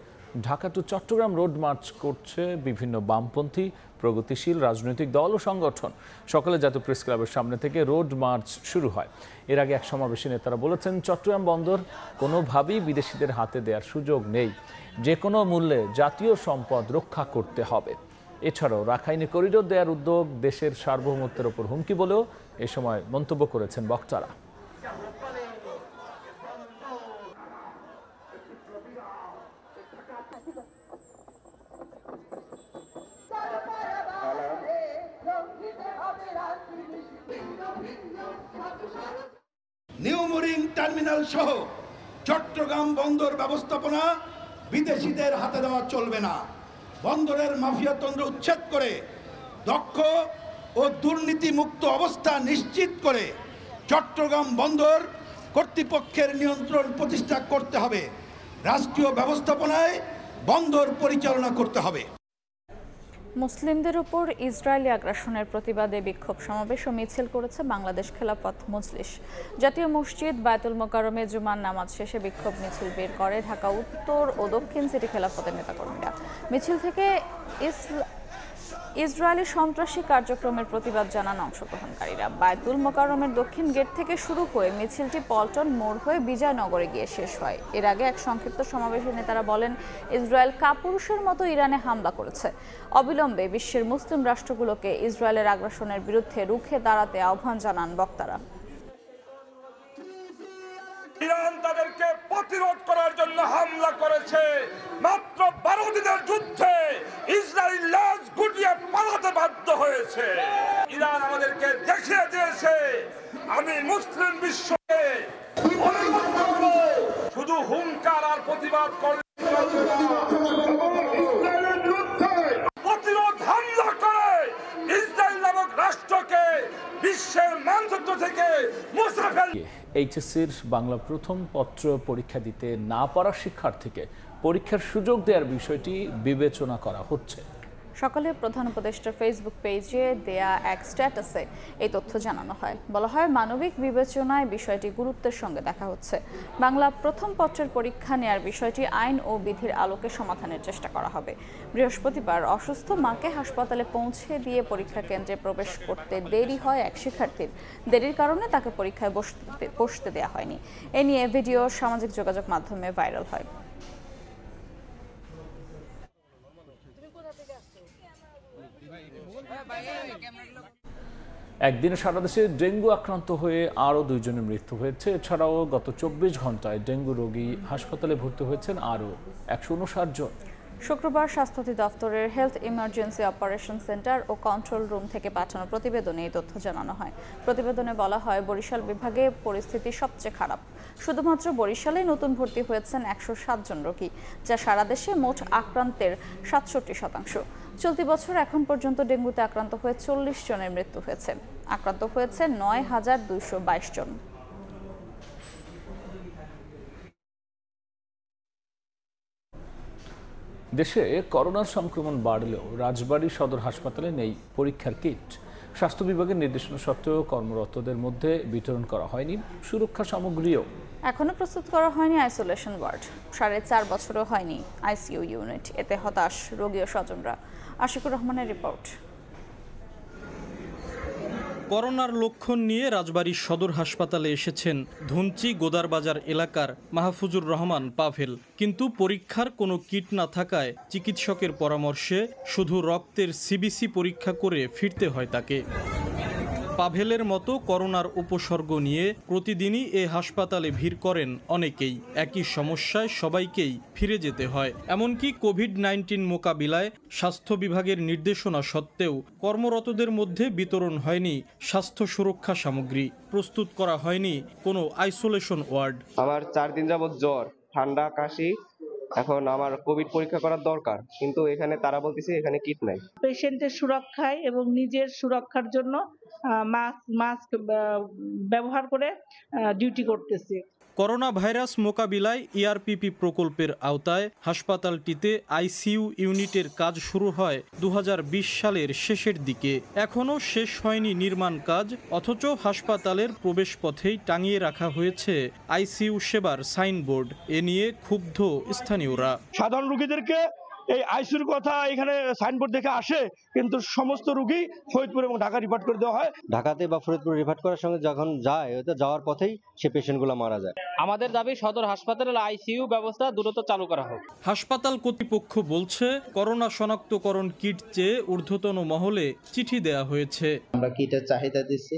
[SPEAKER 1] Dhaka to Chattogram road march করছে বিভিন্ন বামপন্থী প্রগতিশীল রাজনৈতিক দল ও সংগঠন। সকালে জাতীয় প্রেস ক্লাবের সামনে থেকে রোড মার্চ শুরু হয়। এর আগে এক সমাবেশে নেতারা বলেছেন, চট্টগ্রাম বন্দর কোনোভাবেই বিদেশিদের হাতে দেওয়ার সুযোগ নেই, যে কোনো মূল্যে জাতীয় সম্পদ রক্ষা করতে হবে। এছাড়াও রাখাইনে করিডোর দেওয়ার উদ্যোগ দেশের সার্বভৌমত্বের ওপর হুমকি বলেও এ সময় মন্তব্য করেছেন বক্তারা।
[SPEAKER 8] নিউ মোরিং টার্মিনাল সহ চট্টগ্রাম বন্দর ব্যবস্থাপনা বিদেশিদের হাতে দেওয়া চলবে না। বন্দরের মাফিয়াতন্ত্র উচ্ছেদ করে দক্ষ ও দুর্নীতিমুক্ত অবস্থা নিশ্চিত করে চট্টগ্রাম বন্দর কর্তৃপক্ষের নিয়ন্ত্রণ প্রতিষ্ঠা করতে হবে। রাষ্ট্রীয় ব্যবস্থাপনায় বন্দর পরিচালনা করতে হবে।
[SPEAKER 4] মুসলিমদের উপর ইসরায়েলি আগ্রাসনের প্রতিবাদে বিক্ষোভ সমাবেশ ও মিছিল করেছে বাংলাদেশ খেলাফত মজলিস। জাতীয় মসজিদ বায়তুল মোকাররমে জুমার নামাজ শেষে বিক্ষোভ মিছিল বের করে ঢাকা উত্তর ও দক্ষিণ সিটি খেলাফতের নেতাকর্মীরা। মিছিল থেকে ইসরায়েলি সন্ত্রাসী কার্যক্রমের প্রতিবাদ জানান অংশগ্রহণকারীরা। বায়তুল মোকাররমের দক্ষিণ গেট থেকে শুরু হয়ে মিছিলটি পল্টন মোড় হয়ে বিজয়নগরে গিয়ে শেষ হয়। এর আগে এক সংক্ষিপ্ত সমাবেশে নেতারা বলেন, ইসরায়েল কাপুরুষের মতো ইরানে হামলা করেছে। অবিলম্বে বিশ্বের মুসলিম রাষ্ট্রগুলোকে ইসরায়েলের আগ্রাসনের বিরুদ্ধে রুখে দাঁড়াতে আহ্বান জানান বক্তারা।
[SPEAKER 25] ইরান তাদেরকে প্রতিরোধ করার জন্য হামলা করেছে। মাত্র 12 দিনের যুদ্ধে ইসরায়েল লাশ গুটিয়ে পালাতে বাধ্য হয়েছে। ইরান আমাদেরকে দেখিয়ে দিয়েছে, আমি মুসলিম বিশ্বকে শুধু হুঙ্কার আর প্রতিবাদ করে প্রতিরোধ হামলা করে ইসরায়েল নামক রাষ্ট্রকে বিশ্বের মানচিত্র থেকে মুছে ফেলে।
[SPEAKER 1] এইচএসসির বাংলা প্রথম পত্র পরীক্ষা দিতে না পারা শিক্ষার্থীকে পরীক্ষার সুযোগ দেওয়ার বিষয়টি বিবেচনা করা হচ্ছে।
[SPEAKER 4] সকালে প্রধান উপদেষ্টার ফেসবুক পেজে দেয়া এক স্ট্যাটাসে এই তথ্য জানানো হয়। বলা হয়, মানবিক বিবেচনায় বিষয়টি গুরুত্বের সঙ্গে দেখা হচ্ছে। বাংলা প্রথম পত্রের পরীক্ষা নেয়ার বিষয়টি আইন ও বিধির আলোকে সমাধানের চেষ্টা করা হবে। বৃহস্পতিবার অসুস্থ মাকে হাসপাতালে পৌঁছে দিয়ে পরীক্ষা কেন্দ্রে প্রবেশ করতে দেরি হয় এক শিক্ষার্থীর। দেরির কারণে তাকে পরীক্ষায় বসতে দেওয়া হয়নি। এ নিয়ে ভিডিও সামাজিক যোগাযোগ মাধ্যমে ভাইরাল হয়।
[SPEAKER 1] একদিনে সারা দেশে ডেঙ্গু আক্রান্ত হয়ে আরও 2 জনের মৃত্যু হয়েছে। এছাড়াও গত 24 ঘন্টায় ডেঙ্গু রোগী হাসপাতালে ভর্তি হয়েছেন আরও 159 জন।
[SPEAKER 4] শুক্রবার স্বাস্থ্য অধিদপ্তরের হেলথ ইমার্জেন্সি অপারেশন সেন্টার ও কন্ট্রোল রুম থেকে পাঠানো প্রতিবেদনে এই তথ্য জানানো হয়। প্রতিবেদনে বলা হয়, বরিশাল বিভাগে পরিস্থিতি সবচেয়ে খারাপ। শুধুমাত্র বরিশালেই নতুন ভর্তি হয়েছেন 107 জন রোগী, যা সারা দেশে মোট আক্রান্তের 67%। চলতি বছর এখন পর্যন্ত ডেঙ্গুতে আক্রান্ত হয়ে 40 জনের মৃত্যু হয়েছে। আক্রান্ত হয়েছে 9222 জন।
[SPEAKER 1] দেশে করোনার সংক্রমণ বাড়লেও রাজবাড়ী সদর হাসপাতালে নেই পরীক্ষার কিট। স্বাস্থ্য বিভাগের নির্দেশনা সত্ত্বেও কর্মরতদের মধ্যে বিতরণ করা হয়নি সুরক্ষা সামগ্রীও।
[SPEAKER 4] এখনো প্রস্তুত করা হয়নি আইসোলেশন ওয়ার্ড। 4.5 বছরও হয়নি আইসিইউ ইউনিট। এতে হতাশ রোগী ও স্বজনরা। আশিকুর রহমানের রিপোর্ট।
[SPEAKER 3] করোনার লক্ষণ নিয়ে রাজবাড়ী সদর হাসপাতালে এসেছেন ধুনচি গোদারবাজার এলাকার মাহফুজুর রহমান পাভেল। কিন্তু পরীক্ষার কোনো কিট না থাকায় চিকিৎসকের পরামর্শে শুধু রক্তের সিবিসি পরীক্ষা করে ফিরতে হয় তাকে। পাভেলের মতো করোনার উপসর্গ নিয়ে প্রতিদিনই এ হাসপাতালে ভিড় করেন অনেকেই। একই সমস্যায় সবাইকেই ফিরে যেতে হয়। এমনকি কোভিড-19 মোকাবিলায় স্বাস্থ্য বিভাগের নির্দেশনা সত্ত্বেও কর্মরতদের মধ্যে বিতরণ হয়নি স্বাস্থ্য সুরক্ষা সামগ্রী। প্রস্তুত করা হয়নি কোনো আইসোলেশন ওয়ার্ড।
[SPEAKER 5] আমার 4 দিন যাবত জ্বর, ঠান্ডা, কাশি। এখন আমার কোভিড পরীক্ষা করার দরকার, কিন্তু এখানে তারা বলতেছে এখানে কিট নাই।
[SPEAKER 9] পেশেন্টের সুরক্ষায় এবং নিজের সুরক্ষার জন্য মাস্ক ব্যবহার করে ডিউটি করতেছে।
[SPEAKER 3] করোনা ভাইরাস মোকাবিলায় ইআরপিপি প্রকল্পের আওতায় হাসপাতালটিতে আইসিইউ ইউনিটের কাজ শুরু হয় 2020 সালের শেষের দিকে। এখনও শেষ হয়নি নির্মাণ কাজ, অথচ হাসপাতালের প্রবেশপথেই টাঙিয়ে রাখা হয়েছে আইসিইউ সেবার সাইনবোর্ড। এ নিয়ে ক্ষুব্ধ স্থানীয়রা।
[SPEAKER 8] সাধারণ রোগীদেরকে এই আইসিইউর কথা এখানে সাইনবোর্ড দেখে আসে, কিন্তু সমস্ত রোগী ফরিদপুর এবং ঢাকা রিফার করে দেওয়া হয়।
[SPEAKER 10] ঢাকাতে বা ফরিদপুর রিফার করার সঙ্গে যখন যায়, ওতে যাওয়ার পথেই সে পেশেন্টগুলো মারা যায়।
[SPEAKER 12] আমাদের দাবি সদর হাসপাতালের আইসিইউ ব্যবস্থা দ্রুত চালু করা হোক।
[SPEAKER 3] হাসপাতাল কর্তৃপক্ষ বলছে, করোনা শনাক্তকরণ কিট চেয়ে ঊর্ধ্বতন মহলে চিঠি দেয়া হয়েছে।
[SPEAKER 26] আমরা কিটের চাহিদা দিচ্ছি,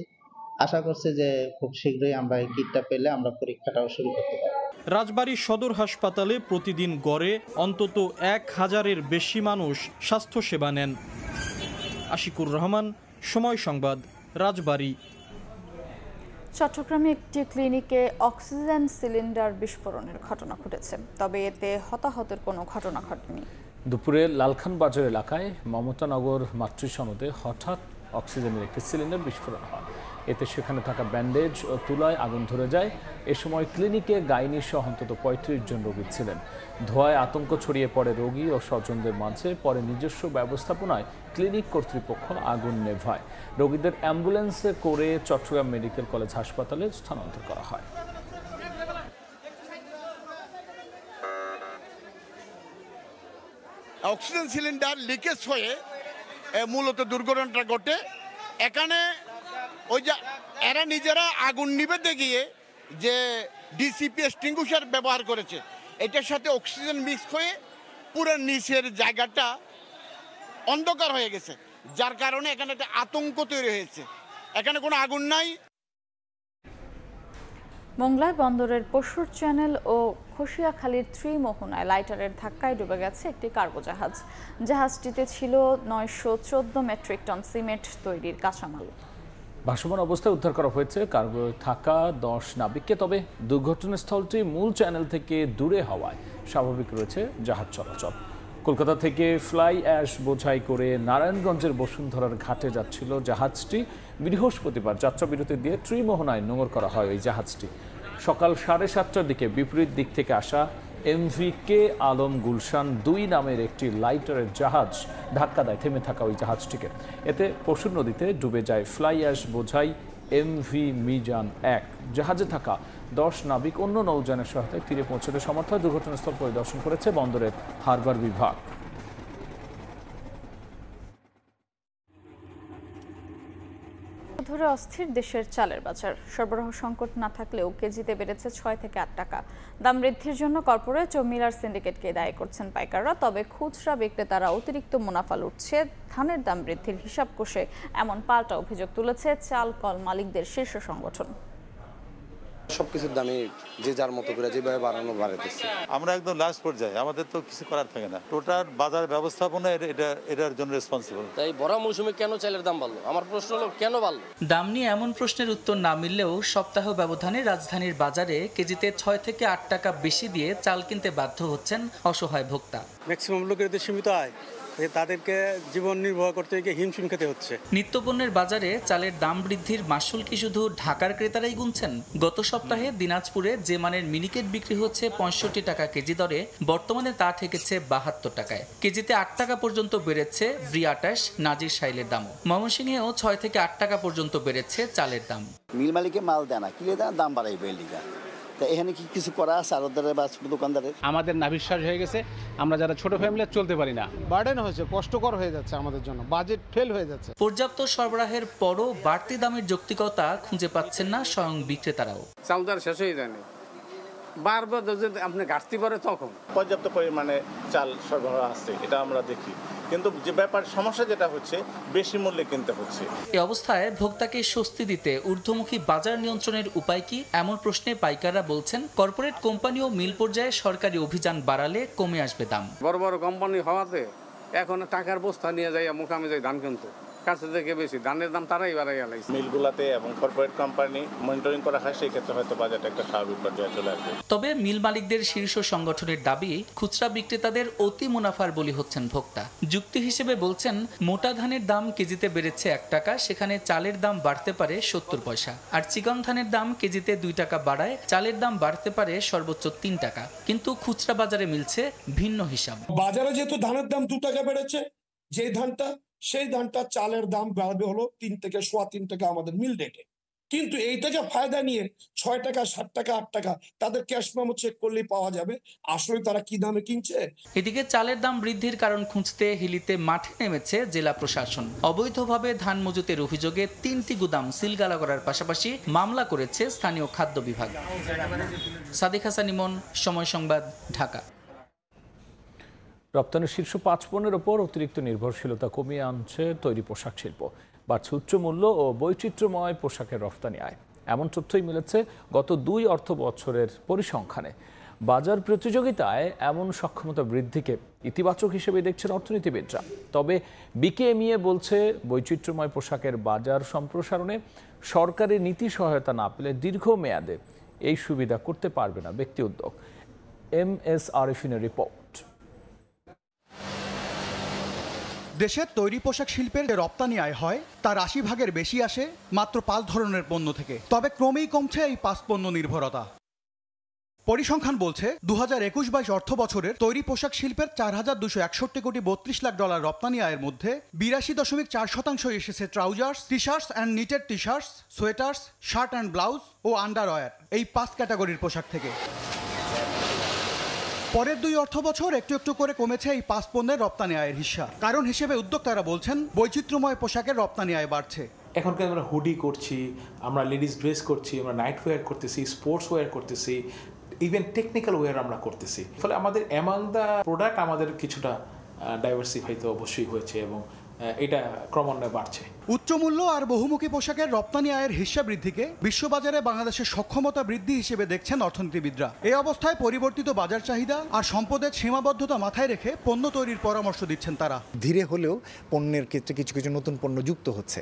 [SPEAKER 26] আশা করছি যে খুব শীঘ্রই আমরা এই কিটটা পেলে আমরা পরীক্ষাটাও শুরু করতে পারব।
[SPEAKER 3] রাজবাড়ী সদর হাসপাতালে প্রতিদিন গড়ে অন্তত 1000-এর বেশি মানুষ স্বাস্থ্য সেবা নেন। আশিকুর রহমান, সময় সংবাদ, রাজবাড়ী।
[SPEAKER 4] চট্টগ্রামে একটি ক্লিনিকে অক্সিজেন সিলিন্ডার বিস্ফোরণের ঘটনা ঘটেছে, তবে এতে হতাহতের কোনো ঘটনা ঘটেনি।
[SPEAKER 1] দুপুরে লালখান বাজার এলাকায় মমতানগর মাতৃসনদে হঠাৎ অক্সিজেনের একটি সিলিন্ডার বিস্ফোরণ হয়। এতে সেখানে থাকা ব্যান্ডেজ ও তুলায় আগুন ধরে যায়। এ সময় ক্লিনিকে গাইনি সহ অন্তত 35 জন রোগী ছিলেন। ধোঁয়ায় আতঙ্ক ছড়িয়ে পড়ে রোগী ও স্বজনদের মাঝে। পরে নিজস্ব ব্যবস্থাপনায় ক্লিনিক কর্তৃপক্ষ আগুন নেভায়। রোগীদের অ্যাম্বুলেন্সে করে চট্টগ্রাম মেডিকেল কলেজ হাসপাতালে স্থানান্তর করা হয়।
[SPEAKER 27] অক্সিজেন সিলিন্ডার লিকেজ হয়ে মূলত দুর্ঘটনাটা ঘটে। এখানে ওই যে এরা নিজেরা আগুন নিভাতে গিয়ে যে ডিসিপি এক্সটিংগুইশার ব্যবহার করেছে, এটার সাথে অক্সিজেন মিক্স হয়ে পুরো নিচের জায়গাটা অন্ধকার হয়ে গেছে, যার কারণে এখানে একটা আতঙ্ক তৈরি হয়েছে। এখানে কোনো আগুন নাই।
[SPEAKER 4] মোংলায় বন্দরের পশুর চ্যানেল ও খসিয়াখালীর ত্রিমোহনায় লাইটারের ধাক্কায় ডুবে গেছে একটি কার্গো জাহাজ। জাহাজটিতে ছিল 914 মেট্রিক টন সিমেন্ট তৈরির কাঁচামাল।
[SPEAKER 1] ভাসমান অবস্থায় উদ্ধার করা হয়েছে কার্গো থাকা 10 নাবিককে। তবে দুর্ঘটনাস্থলটি মূল চ্যানেল থেকে দূরে হওয়ায় স্বাভাবিক রয়েছে জাহাজ চলাচল। কলকাতা থেকে ফ্লাই অ্যাশ বোঝাই করে নারায়ণগঞ্জের বসুন্ধরার ঘাটে যাচ্ছিল জাহাজটি। বৃহস্পতিবার যাত্রাবিরতি দিয়ে ত্রিমোহনায় নোঙর করা হয় ওই জাহাজটি। সকাল 7:30টার দিকে বিপরীত দিক থেকে আসা MV কে আলম গুলশান 2 নামের একটি লাইটারের জাহাজ ধাক্কা দেয় থেমে থাকা ওই জাহাজটিকে। এতে পশুর নদীতে ডুবে যায় ফ্লাই অ্যাশ বোঝাই MV মিজান 1। জাহাজে থাকা 10 নাবিক অন্য নৌযানের সহায়তায় তীরে পৌঁছতে সমর্থ হয়। দুর্ঘটনাস্থল পরিদর্শন করেছে বন্দরের হারবার বিভাগ।
[SPEAKER 4] ধরে অস্থির দেশের চালের বাজার। সরবরাহ সংকট না থাকলেও কেজিতে বেড়েছে 6 থেকে 8 টাকা। দাম বৃদ্ধির জন্য কর্পোরেট ও মিলার সিন্ডিকেটকে দায়ী করছেন পাইকাররা। তবে খুচরা বিক্রেতারা অতিরিক্ত মুনাফা লুটছে ধানের দাম বৃদ্ধির হিসাব কষে, এমন পাল্টা অভিযোগ তুলেছে চাল কল মালিকদের শীর্ষ সংগঠন।
[SPEAKER 11] সবকিছুর দামই যে যার মতো করে যেভাবে বাড়াইতেছে।
[SPEAKER 13] আমরা একদম লাস্ট পর্যায়ে, আমাদের তো কিছু করার থাকে না। টোটাল বাজার ব্যবস্থাপনা এটার জন্য রেসপন্সিবল।
[SPEAKER 12] তাই বড় মৌসুমে কেন চালের দাম বাড়লো? আমার প্রশ্ন হলো কেন বাড়লো?
[SPEAKER 14] দাম নিয়ে এমন প্রশ্নের উত্তর না মিললেও সপ্তাহ ব্যবধানে রাজধানীর বাজারে কেজিতে 6 থেকে 8 টাকা বেশি দিয়ে চাল কিনতে বাধ্য হচ্ছেন অসহায় ভোক্তা।
[SPEAKER 15] ম্যাক্সিমাম লোকের সীমিত আয়, তাদেরকে জীবন নির্বাহ করতে গিয়ে হিমশিম খেতে হচ্ছে।
[SPEAKER 14] নিত্যপণ্যের বাজারে চালের দাম বৃদ্ধির মাসুল কি শুধু ঢাকার ক্রেতারাই গুনছেন? গত সপ্তাহে দিনাজপুরে যে মানের মিনিকেট বিক্রি হচ্ছে 65 টাকা কেজি দরে, বর্তমানে তা ঠেকেছে 72 টাকায়। কেজিতে 8 টাকা পর্যন্ত বেড়েছে ব্রিয়াটাস নাজির সাইলের দাম। ময়মনসিংহেও 6 থেকে 8 টাকা পর্যন্ত বেড়েছে চালের দাম।
[SPEAKER 17] মিল মালিকে মাল দেয় না, কিনে দেয়, দাম বাড়াইবে লিগা। এখানে কি কিছু করা আছে আড়তদারের বা দোকানদারের?
[SPEAKER 12] আমাদের নাভিশ্বাস হয়ে গেছে, আমরা যারা ছোট ফ্যামিলি চলতে পারি না।
[SPEAKER 15] বার্ডেন হয়েছে, কষ্টকর হয়ে যাচ্ছে আমাদের জন্য, বাজেট ফেল হয়ে যাচ্ছে।
[SPEAKER 14] পর্যাপ্ত সরবরাহের পরও বাড়তি দামের যৌক্তিকতা খুঁজে পাচ্ছেন না স্বয়ং বিক্রেতারাও।
[SPEAKER 12] চালদার শেষ হয়ে যায়নি, বারবার যদি আপনি ঘাটতি পড়ে তখন
[SPEAKER 13] পর্যাপ্ত পরিমাণে চাল সরবরাহ আছে, এটা আমরা দেখি। কিন্তু যে ব্যাপার সমস্যা যেটা হচ্ছে, বেশি মূল্যে কিনতে হচ্ছে।
[SPEAKER 14] এই অবস্থায় ভোক্তাকে স্বস্তি দিতে ঊর্ধ্বমুখী বাজার নিয়ন্ত্রণের উপায় কি, এমন প্রশ্নে পাইকাররা বলছেন কর্পোরেট কোম্পানি ও মিল পর্যায়ে সরকারি অভিযান বাড়ালে কমে আসবে দাম।
[SPEAKER 12] বড় বড় কোম্পানি হওয়াতে এখন টাকার বস্তা নিয়ে যাই মোকামে যাই ধান কিনতে, কাছে থেকে বেশি ধানের দাম তারাই বাড়াই গেছে।
[SPEAKER 13] মিলগুলাতে এবং কর্পোরেট কোম্পানি মনিটরিং করা হয়, সেই ক্ষেত্রে হয়তো বাজারটা একটা স্বাভাবিক পর্যায়ে চলে আসবে।
[SPEAKER 14] তবে মিল মালিকদের শীর্ষ সংগঠনের দাবি, খুচরা বিক্রেতাদের অতি মুনাফার বলি হচ্ছেন ভোক্তা। যুক্তি হিসেবে বলছেন, মোটা ধানের দাম কেজিতে বেড়েছে 1 টাকা, সেখানে চালের দাম বাড়তে পারে 70 পয়সা। আর চিকন ধানের দাম কেজিতে 2 টাকা বাড়ায় চালের দাম বাড়তে পারে সর্বোচ্চ 3 টাকা। কিন্তু খুচরা বাজারে মিলছে ভিন্ন হিসাব।
[SPEAKER 18] বাজারে যেহেতু ধানের দাম 2 টাকা বেড়েছে, যে ধানটা সেই ধানটা চালের দাম বাড়বে হলো 3 থেকে 3.25 টাকা আমাদের মিল রেটে। কিন্তু এইটাকে ফায়দা নিয়ে 6 টাকা 7 টাকা 8 টাকা তাদের ক্যাশ মেমো চেক করলেই পাওয়া যাবে আসলে তারা কি দামে কিনছে।
[SPEAKER 14] এদিকে চালের দাম বৃদ্ধির কারণ খুঁজতে হিলিতে মাঠে নেমেছে জেলা প্রশাসন। অবৈধভাবে ধান মজুতের অভিযোগে 3টি গুদাম সিলগালা করার পাশাপাশি মামলা করেছে স্থানীয় খাদ্য বিভাগ। সাদিক হাসান ইমন, সময় সংবাদ, ঢাকা।
[SPEAKER 1] রপ্তানির শীর্ষ 5 পণ্যের ওপর অতিরিক্ত নির্ভরশীলতা কমিয়ে আনছে তৈরি পোশাক শিল্প। বাড়ছে উচ্চমূল্য ও বৈচিত্র্যময় পোশাকের রফতানি আয়। এমন তথ্যই মিলেছে গত 2 অর্থ বছরের পরিসংখ্যানে। বাজার প্রতিযোগিতায় এমন সক্ষমতা বৃদ্ধিকে ইতিবাচক হিসেবে দেখছেন অর্থনীতিবিদরা। তবে বিকেএমইএ বলছে, বৈচিত্র্যময় পোশাকের বাজার সম্প্রসারণে সরকারি নীতি সহায়তা না পেলে দীর্ঘমেয়াদে এই সুবিধা করতে পারবে না ব্যক্তি উদ্যোগ। MS আরিফিনের রিপোর্ট।
[SPEAKER 19] দেশের তৈরি পোশাক শিল্পের যে রপ্তানি আয় হয় তার 80% বেশি আসে মাত্র 5 ধরনের পণ্য থেকে। তবে ক্রমেই কমছে এই 5 পণ্য নির্ভরতা। পরিসংখ্যান বলছে 2021-22 অর্থ বছরের তৈরি পোশাক শিল্পের $4,261 কোটি $32 লাখ রপ্তানি আয়ের মধ্যে 82.4% এসেছে trousers, T shirts and knitted T shirts, sweaters, shirt and blouse ও আন্ডারওয়্যার, এই 5 ক্যাটাগরির পোশাক থেকে। পরের 2 অর্থ বছর একটু একটু করে কমেছে এই 5 পণ্যের রপ্তানি আয়ের হিস্সা। কারণ হিসেবে উদ্যোক্তারা বলছেন, বৈচিত্র্যময় পোশাকের রপ্তানি আয় বাড়ছে।
[SPEAKER 28] এখনকার আমরা হুডি করছি, আমরা লেডিস ড্রেস করছি, আমরা নাইট ওয়্যার করতেছি, স্পোর্টস ওয়্যার করতেছি, ইভেন টেকনিক্যাল ওয়্যার আমরা করতেছি। ফলে আমাদের অ্যামাং দ্য প্রোডাক্ট আমাদের কিছুটা ডাইভার্সিফাই তো অবশ্যই হয়েছে এবং এটা ক্রমান্বয়ে বাড়ছে।
[SPEAKER 19] উচ্চমূল্য আর বহুমুখী পোশাকের রপ্তানি আয়ের হিস্সা বৃদ্ধিকে বিশ্ববাজারে বাংলাদেশের সক্ষমতা বৃদ্ধি হিসেবে দেখছেন অর্থনীতিবিদরা। এই অবস্থায় পরিবর্তিত বাজার চাহিদা আর সম্পদের সীমাবদ্ধতা মাথায় রেখে পণ্য তৈরির পরামর্শ দিচ্ছেন তারা।
[SPEAKER 29] ধীরে হলেও পণ্যের ক্ষেত্রে কিছু কিছু নতুন পণ্য যুক্ত হচ্ছে,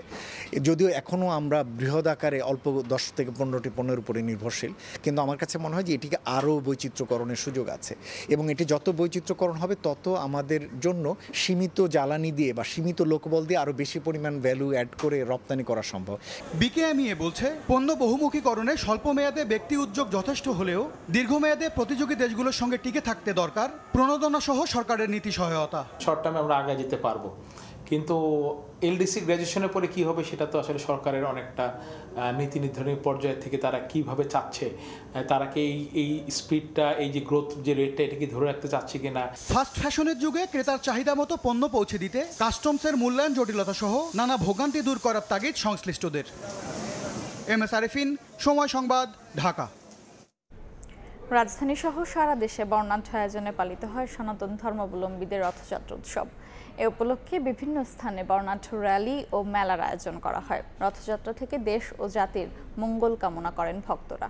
[SPEAKER 29] যদিও এখনও আমরা বৃহৎ আকারে অল্প 10 থেকে 15টি পণ্যের উপরে নির্ভরশীল। কিন্তু আমার কাছে মনে হয় যে এটিকে আরও বৈচিত্র্যকরণের সুযোগ আছে এবং এটি যত বৈচিত্র্যকরণ হবে তত আমাদের জন্য সীমিত জ্বালানি দিয়ে বা সীমিত লোকবল দিয়ে আরও বেশি পরিমাণ ভ্যালু অ্যাড করে রপ্তানি করা সম্ভব।
[SPEAKER 19] বিকেএমইএ বলছে পণ্য বহুমুখীকরণে স্বল্প মেয়াদে ব্যক্তি উদ্যোগ যথেষ্ট হলেও দীর্ঘমেয়াদে প্রতিযোগী দেশগুলোর সঙ্গে টিকে থাকতে দরকার প্রণোদনা সহ সরকারের নীতি সহায়তা।
[SPEAKER 28] শর্ট টার্মে আমরা আগে যেতে পারবো, কিন্তু এলডিসি গ্র্যাজুয়েশনের পরে কি হবে সেটা তো আসলে সরকারের অনেকটা নীতি নির্ধারণী পর্যায় থেকে তারা কিভাবে চাচ্ছে, তারা কি এই স্পিডটা, এই যে গ্রোথ যে রেটটা, এটা কি ধরে রাখতে চাচ্ছে কিনা।
[SPEAKER 19] ফাস্ট ফ্যাশনের যুগে ক্রেতার চাহিদা মতো পণ্য পৌঁছে দিতে কাস্টমসের মূল্যায়ন জটিলতা সহ নানা ভোগান্তি দূর করার তাগিদ সংশ্লিষ্টদের। MS আরিফিন, সময় সংবাদ, ঢাকা।
[SPEAKER 4] রাজধানী সহ সারা দেশে বর্ণাঢ্য আয়োজনে পালিত হয় সনাতন ধর্মাবলম্বীদের রথযাত্রা উৎসব। এ উপলক্ষে বিভিন্ন স্থানে বর্ণাঢ্য র্যালি ও মেলার আয়োজন করা হয়। রথযাত্রা থেকে দেশ ও জাতির মঙ্গল কামনা করেন ভক্তরা।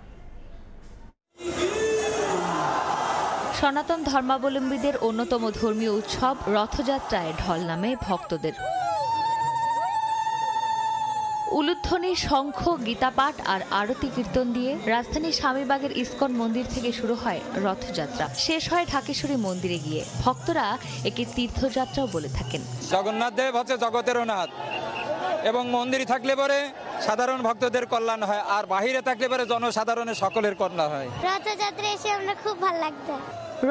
[SPEAKER 2] সনাতন ধর্মাবলম্বীদের অন্যতম ধর্মীয় উৎসব রথযাত্রায় ঢল নামে ভক্তদের। উলুধ্বনি, শঙ্খ, গীতাপাঠ আর আরতি কীর্তন দিয়ে রাজধানীর স্বামীবাগের ইস্কন মন্দির থেকে শুরু হয় রথযাত্রা, শেষ হয় ঢাকেশ্বরী মন্দিরে গিয়ে। ভক্তরা একে তীর্থযাত্রাও বলে থাকেন।
[SPEAKER 6] জগন্নাথ দেব হচ্ছে জগতেরও নাথ, এবং মন্দিরে থাকলে পরে সাধারণ ভক্তদের কল্যাণ হয়, আর বাহিরে থাকলে পরে জনসাধারণের সকলের কল্যাণ হয়।
[SPEAKER 7] রথযাত্রা এসে আমরা খুব ভালো লাগতো।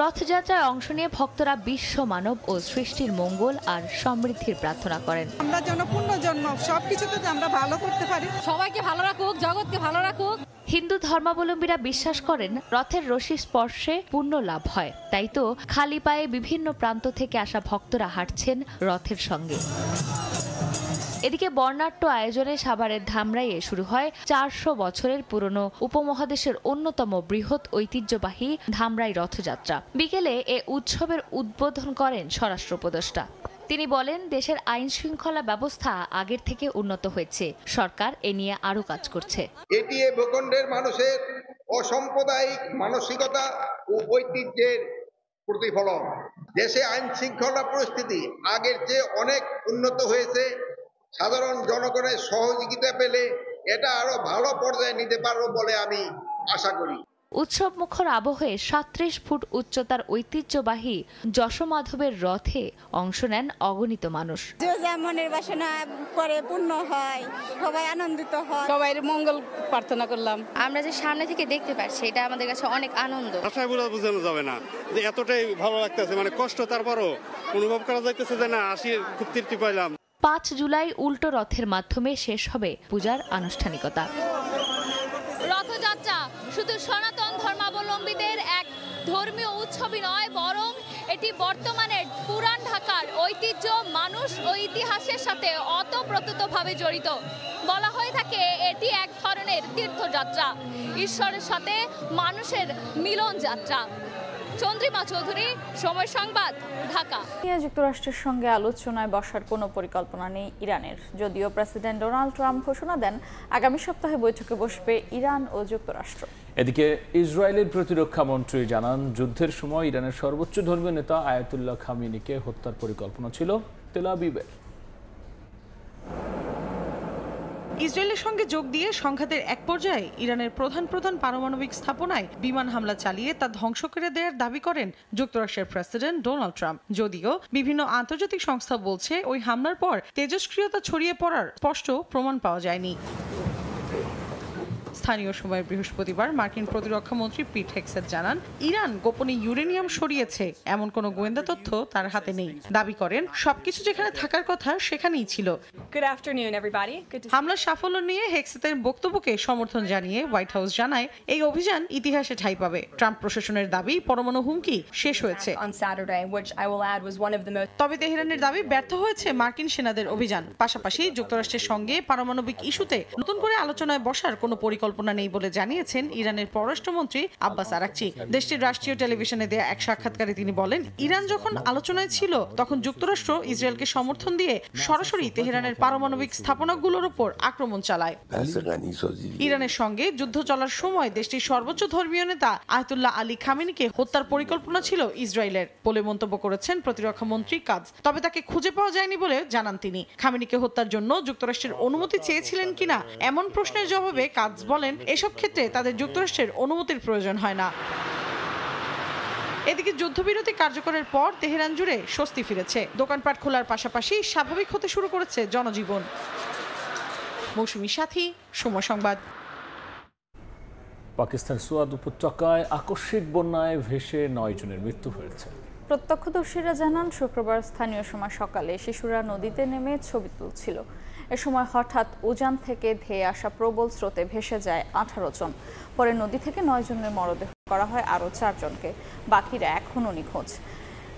[SPEAKER 2] রথযাত্রায় অংশ নিয়ে ভক্তরা বিশ্ব মানব ও সৃষ্টির মঙ্গল আর সমৃদ্ধির প্রার্থনা করেন।
[SPEAKER 16] আমরা যেন পুণ্যজন্ম সবকিছুতে আমরা ভালো করতে পারি, সবাইকে ভালো রাখুক, জগৎকে ভালো রাখুক।
[SPEAKER 2] হিন্দু ধর্মাবলম্বীরা বিশ্বাস করেন রথের রশি স্পর্শে পুণ্য লাভ হয়, তাই তো খালি পায়ে বিভিন্ন প্রান্ত থেকে আসা ভক্তরা হাঁটছেন রথের সঙ্গে। এদিকে বর্ণাঢ্য আয়োজনে সাভারের ধামরাইয়ে শুরু হয় 400 বছরের পুরনো উপমহাদেশের অন্যতম বৃহৎ ঐতিহ্যবাহী ধামরাই রথযাত্রা। বিকেলে এ উৎসবের উদ্বোধন করেন স্বরাষ্ট্র উপদেষ্টা। তিনি বলেন, দেশের আইন শৃঙ্খলা ব্যবস্থা আগের থেকে উন্নত হয়েছে, সরকার এ নিয়ে আরও কাজ করছে।
[SPEAKER 20] এটি এ ভূখণ্ডের মানুষের অসাম্প্রদায়িক মানসিকতা ও ঐতিহ্যের প্রতিফলন। দেশে আইন শৃঙ্খলা পরিস্থিতি আগের চেয়ে অনেক উন্নত হয়েছে। সাধারণ জনগণের সহযোগিতা পেলে এটা আরো ভালো পর্যায়ে নিতে পারবো বলে আমি আশা করি।
[SPEAKER 2] উৎসব মুখর আবহে 37 ফুট উচ্চতার ঐতিহ্যবাহী যশোমাধবের রথে অংশ নেন অগণিত মানুষ।
[SPEAKER 16] যে যেমনের বাসনা করে পূর্ণ হয়, সবাই আনন্দিত হয়, সবাই মঙ্গল প্রার্থনা করলাম।
[SPEAKER 2] আমরা যে সামনে থেকে দেখতে পাচ্ছি, এটা আমাদের কাছে অনেক আনন্দ।
[SPEAKER 15] ভাষায় বোঝানো যাবে না যে এতটাই ভালো লাগতেছে, মানে কষ্ট তারপরও অনুভব করা যাইতেছে যে না, আসি খুব তৃপ্তি পাইলাম।
[SPEAKER 2] 5 জুলাই উল্টো রথের মাধ্যমে শেষ হবে পূজার আনুষ্ঠানিকতা।
[SPEAKER 7] রথযাত্রা শুধু সনাতন ধর্মাবলম্বীদের এক ধর্মীয় উৎসবই নয়, বরং এটি বর্তমানে পুরান ঢাকার ঐতিহ্য, মানুষ ও ইতিহাসের সাথে ওতপ্রোতভাবে জড়িত। বলা হয়ে থাকে এটি এক ধরনের তীর্থযাত্রা, ঈশ্বরের সাথে মানুষের মিলন যাত্রা। চন্দ্রিমা চৌধুরী, সময় সংবাদ, ঢাকা।
[SPEAKER 4] যুক্তরাষ্ট্রের সঙ্গে আলোচনায় বসার কোনো পরিকল্পনা নেই ইরানের, যদিও প্রেসিডেন্ট ডোনাল্ড ট্রাম্প ঘোষণা দেন আগামী সপ্তাহে বৈঠকে বসবে ইরান ও যুক্তরাষ্ট্র।
[SPEAKER 1] এদিকে ইসরায়েলের প্রতিরক্ষা মন্ত্রী জানান, যুদ্ধের সময় ইরানের সর্বোচ্চ ধর্মীয় নেতা আয়াতুল্লাহ খামেনিকে হত্যার পরিকল্পনা ছিল তেল আবিবের।
[SPEAKER 21] ইসরায়েলের সঙ্গে যোগ দিয়ে সংঘাতের এক পর্যায়ে ইরানের প্রধান পারমাণবিক স্থাপনায় বিমান হামলা চালিয়ে তা ধ্বংস করে দেওয়ার দাবি করেন যুক্তরাষ্ট্রের প্রেসিডেন্ট ডোনাল্ড ট্রাম্প। যদিও বিভিন্ন আন্তর্জাতিক সংস্থা বলছে ওই হামলার পর তেজস্ক্রিয়তা ছড়িয়ে পড়ার স্পষ্ট প্রমাণ পাওয়া যায়নি। স্থানীয় সময় বৃহস্পতিবার মার্কিন প্রতিরক্ষা মন্ত্রী পিট হেগসেট জানান, ইরান গোপনে ইউরেনিয়াম সরিয়েছে এমন কোনো গোয়েন্দা তথ্য তার হাতে নেই। দাবি করেন, সবকিছু যেখানে থাকার কথা সেখানেই ছিল। হামলার সাফল্য নিয়ে হেগসেটের বক্তব্যকে সমর্থন জানিয়ে হোয়াইট হাউস জানায়, এই অভিযান ইতিহাসে ঠাঁই পাবে। ট্রাম্প প্রশাসনের দাবি পরমাণু হুমকি শেষ হয়েছে। তবে তেহরানের দাবি ব্যর্থ হয়েছে মার্কিন সেনাদের অভিযান। পাশাপাশি যুক্তরাষ্ট্রের সঙ্গে পারমাণবিক ইস্যুতে নতুন করে আলোচনায় বসার কোনো পরিকল্পনা নেই বলে জানিয়েছেন ইরানের পররাষ্ট্রমন্ত্রী আব্বাস আরাকচি। দেশটির রাষ্ট্রীয় টেলিভিশনে দেয়া এক সাক্ষাৎকারে তিনি বলেন, ইরান যখন আলোচনায় ছিল তখন যুক্তরাষ্ট্র ইসরায়েলকে সমর্থন দিয়ে সরাসরি তেহরানের পারমাণবিক স্থাপনাগুলোর উপর আক্রমণ চালায়। ইরানের সঙ্গে যুদ্ধ চলার সময় দেশটির সর্বোচ্চ ধর্মীয় নেতা আয়াতুল্লাহ আলী খামেনিকে হত্যার পরিকল্পনা ছিল ইসরায়েলের বলে মন্তব্য করেছেন প্রতিরক্ষা মন্ত্রী কাজ। তবে তাকে খুঁজে পাওয়া যায়নি বলে জানান তিনি। খামেনিকে হত্যার জন্য যুক্তরাষ্ট্রের অনুমতি চেয়েছিলেন কিনা এমন প্রশ্নের জবাবে কাজ বলেন, এসব ক্ষেত্রে তাদের যুক্তরাষ্ট্রের অনুমতির প্রয়োজন হয় না। এদিকে যুদ্ধবিরতি কার্যকরের পর তেহরান জুড়ে স্বস্তি ফিরেছে। দোকানপাট খোলার পাশাপাশি স্বাভাবিক হতে শুরু করেছে জনজীবন। মৌসুমী সাথী, সময় সংবাদ।
[SPEAKER 1] পাকিস্তান সুয়াদ উপত্যকায় আকস্মিক বন্যায় ভেসে 9 জনের মৃত্যু হয়েছে।
[SPEAKER 4] প্রত্যক্ষদর্শীরা জানান শুক্রবার স্থানীয় সময় সকালে শিশুরা নদীতে নেমে ছবি তুলছিল। এ সময় হঠাৎ উজান থেকে ধেয়ে আসা প্রবল স্রোতে ভেসে যায় 18 জন। পরে নদী থেকে 9 জনের মরদেহ করা হয় আরও 4 জনকে। বাকিরা এখনও নিখোঁজ।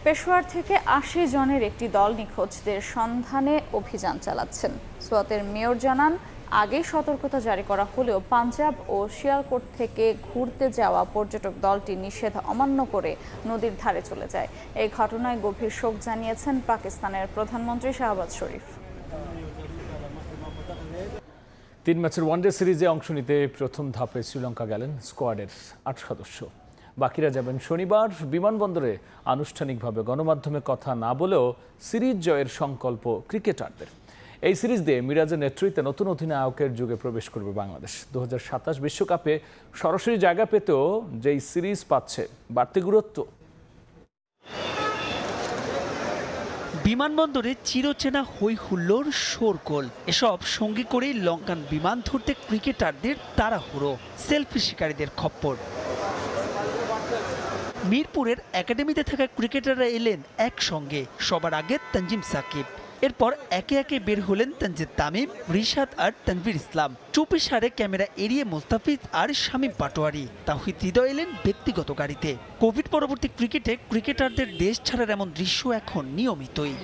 [SPEAKER 4] পেশোয়ার থেকে 80 জনের একটি দল নিখোঁজদের সন্ধানে অভিযান চালাচ্ছেন। সোয়াতের মেয়র জানান, আগেই সতর্কতা জারি করা হলেও পাঞ্জাব ও শিয়ালকোট থেকে ঘুরতে যাওয়া পর্যটক দলটি নিষেধ অমান্য করে নদীর ধারে চলে যায়। এই ঘটনায় গভীর শোক জানিয়েছেন পাকিস্তানের প্রধানমন্ত্রী শাহবাজ শরীফ।
[SPEAKER 1] 3 ম্যাচের ওয়ানডে সিরিজে অংশ নিতে প্রথম ধাপে শ্রীলঙ্কা গেলেন স্কোয়াডের 8 সদস্য। বাকিরা যাবেন শনিবার। বিমানবন্দরে আনুষ্ঠানিকভাবে গণমাধ্যমে কথা না বলেও সিরিজ জয়ের সংকল্প ক্রিকেটারদের। এই সিরিজ দিয়ে মিরাজের নেতৃত্বে নতুন অধিনায়কের যুগে প্রবেশ করবে বাংলাদেশ। 2027 বিশ্বকাপে সরাসরি জায়গা পেতেও যেই সিরিজ পাচ্ছে বাড়তি গুরুত্ব।
[SPEAKER 5] বিমানবন্দরে চিরচেনা হই হুল্লোড়, শোরগোল, এসব সঙ্গী করে লঙ্কান বিমান ধরতে ক্রিকেটারদের তাড়াহুড়ো, সেলফি শিকারীদের খপ্পর। মিরপুরের একাডেমিতে থাকা ক্রিকেটাররা এলেন একসঙ্গে। সবার আগে তানজিম সাকিব, এরপর একে একে বের হলেন তানজিদ তামিম, রিশাদ আর তানভীর ইসলাম। চুপি সারে ক্যামেরা এড়িয়ে মোস্তাফিজ আর শামীম পাটোয়ারি। তাওহিদ হৃদয় এলেন ব্যক্তিগত গাড়িতে। কোভিড পরবর্তী ক্রিকেটে ক্রিকেটারদের দেশ ছাড়ার এমন দৃশ্য এখন নিয়মিতই।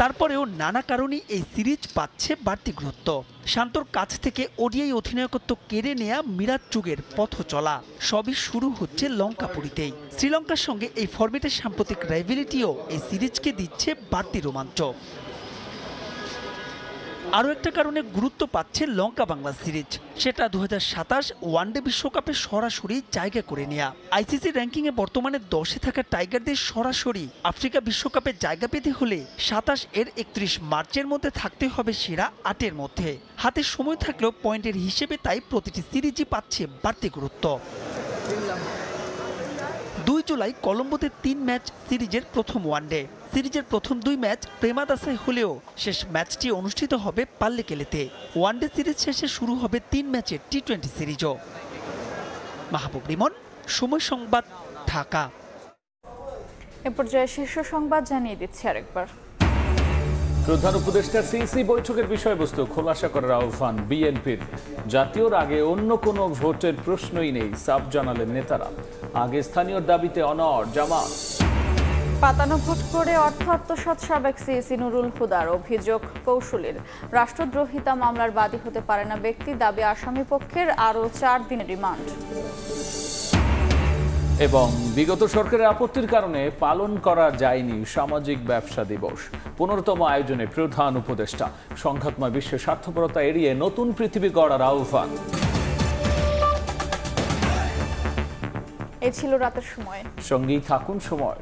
[SPEAKER 5] তারপরেও নানা কারণে এই সিরিজ পাচ্ছে বাড়তি গুরুত্ব। শান্তর কাছ থেকে ওডিআই অধিনায়কত্ব কেড়ে নেয়া মিরাজ যুগের পথ চলা সবই শুরু হচ্ছে লঙ্কাপুরীতেই। শ্রীলঙ্কার সঙ্গে এই ফরম্যাটের সাম্প্রতিক রাইভেলিটিও এই সিরিজকে দিচ্ছে বাড়তি রোমাঞ্চ। আরও একটা কারণে গুরুত্ব পাচ্ছে লঙ্কা বাংলা সিরিজ, সেটা 2027 ওয়ানডে বিশ্বকাপে সরাসরি জায়গা করে নেয়া। আইসিসি র্যাঙ্কিংয়ে বর্তমানে 10-এ থাকা টাইগারদের সরাসরি আফ্রিকা বিশ্বকাপে জায়গা পেতে হলে 27 এর 31 মার্চের মধ্যে থাকতে হবে সেরা 8-এর মধ্যে। হাতে সময় থাকলেও পয়েন্টের হিসেবে তাই প্রতিটি সিরিজই পাচ্ছে বাড়তি গুরুত্ব। 2 জুলাই কলম্বোতে 3 ম্যাচ সিরিজের প্রথম ওয়ানডে। সিরিজের প্রথম 2 ম্যাচ প্রেমাদাসায় হলেও শেষ ম্যাচটি অনুষ্ঠিত হবে পাল্লিকেলেতে। ওয়ানডে সিরিজ শেষে শুরু হবে 3 ম্যাচের টি20 সিরিজও। মাহবুব রিমন, সময় সংবাদ, ঢাকা।
[SPEAKER 4] এ পর্যায়ে শীর্ষ সংবাদ জানিয়ে দিচ্ছি আরেকবার।
[SPEAKER 1] প্রধান উপদেষ্টা সিসি বৈঠকের বিষয়বস্তু খোলাসা করার আহ্বান বিএনপির। জাতীয়র আগে অন্য কোনো ভোটের প্রশ্নই নেই, সাফ জানালেন নেতারা। আগে স্থানীয় দাবিতে অনড় জামাত।
[SPEAKER 4] পাতানো ভোট করে অর্থ আত্মসাৎ সাবেক সিএসি নুরুল হুদার অভিযোগ কৌশলীর। রাষ্ট্রদ্রোহিতা মামলার বাদী হতে পারে না ব্যক্তি, দাবি আসামি পক্ষের। আরও 4 দিনের রিমান্ড।
[SPEAKER 1] এবং বিগত সরকারের আপত্তির কারণে পালন করা যায়নি সামাজিক ব্যবসা দিবস। 15তম আয়োজনে প্রধান উপদেষ্টা। সংঘাতময় বিশ্বের স্বার্থপরতা এড়িয়ে নতুন পৃথিবী গড়ার আহ্বান।
[SPEAKER 4] এই ছিল রাতের সময়।
[SPEAKER 1] সঙ্গেই থাকুন সময়।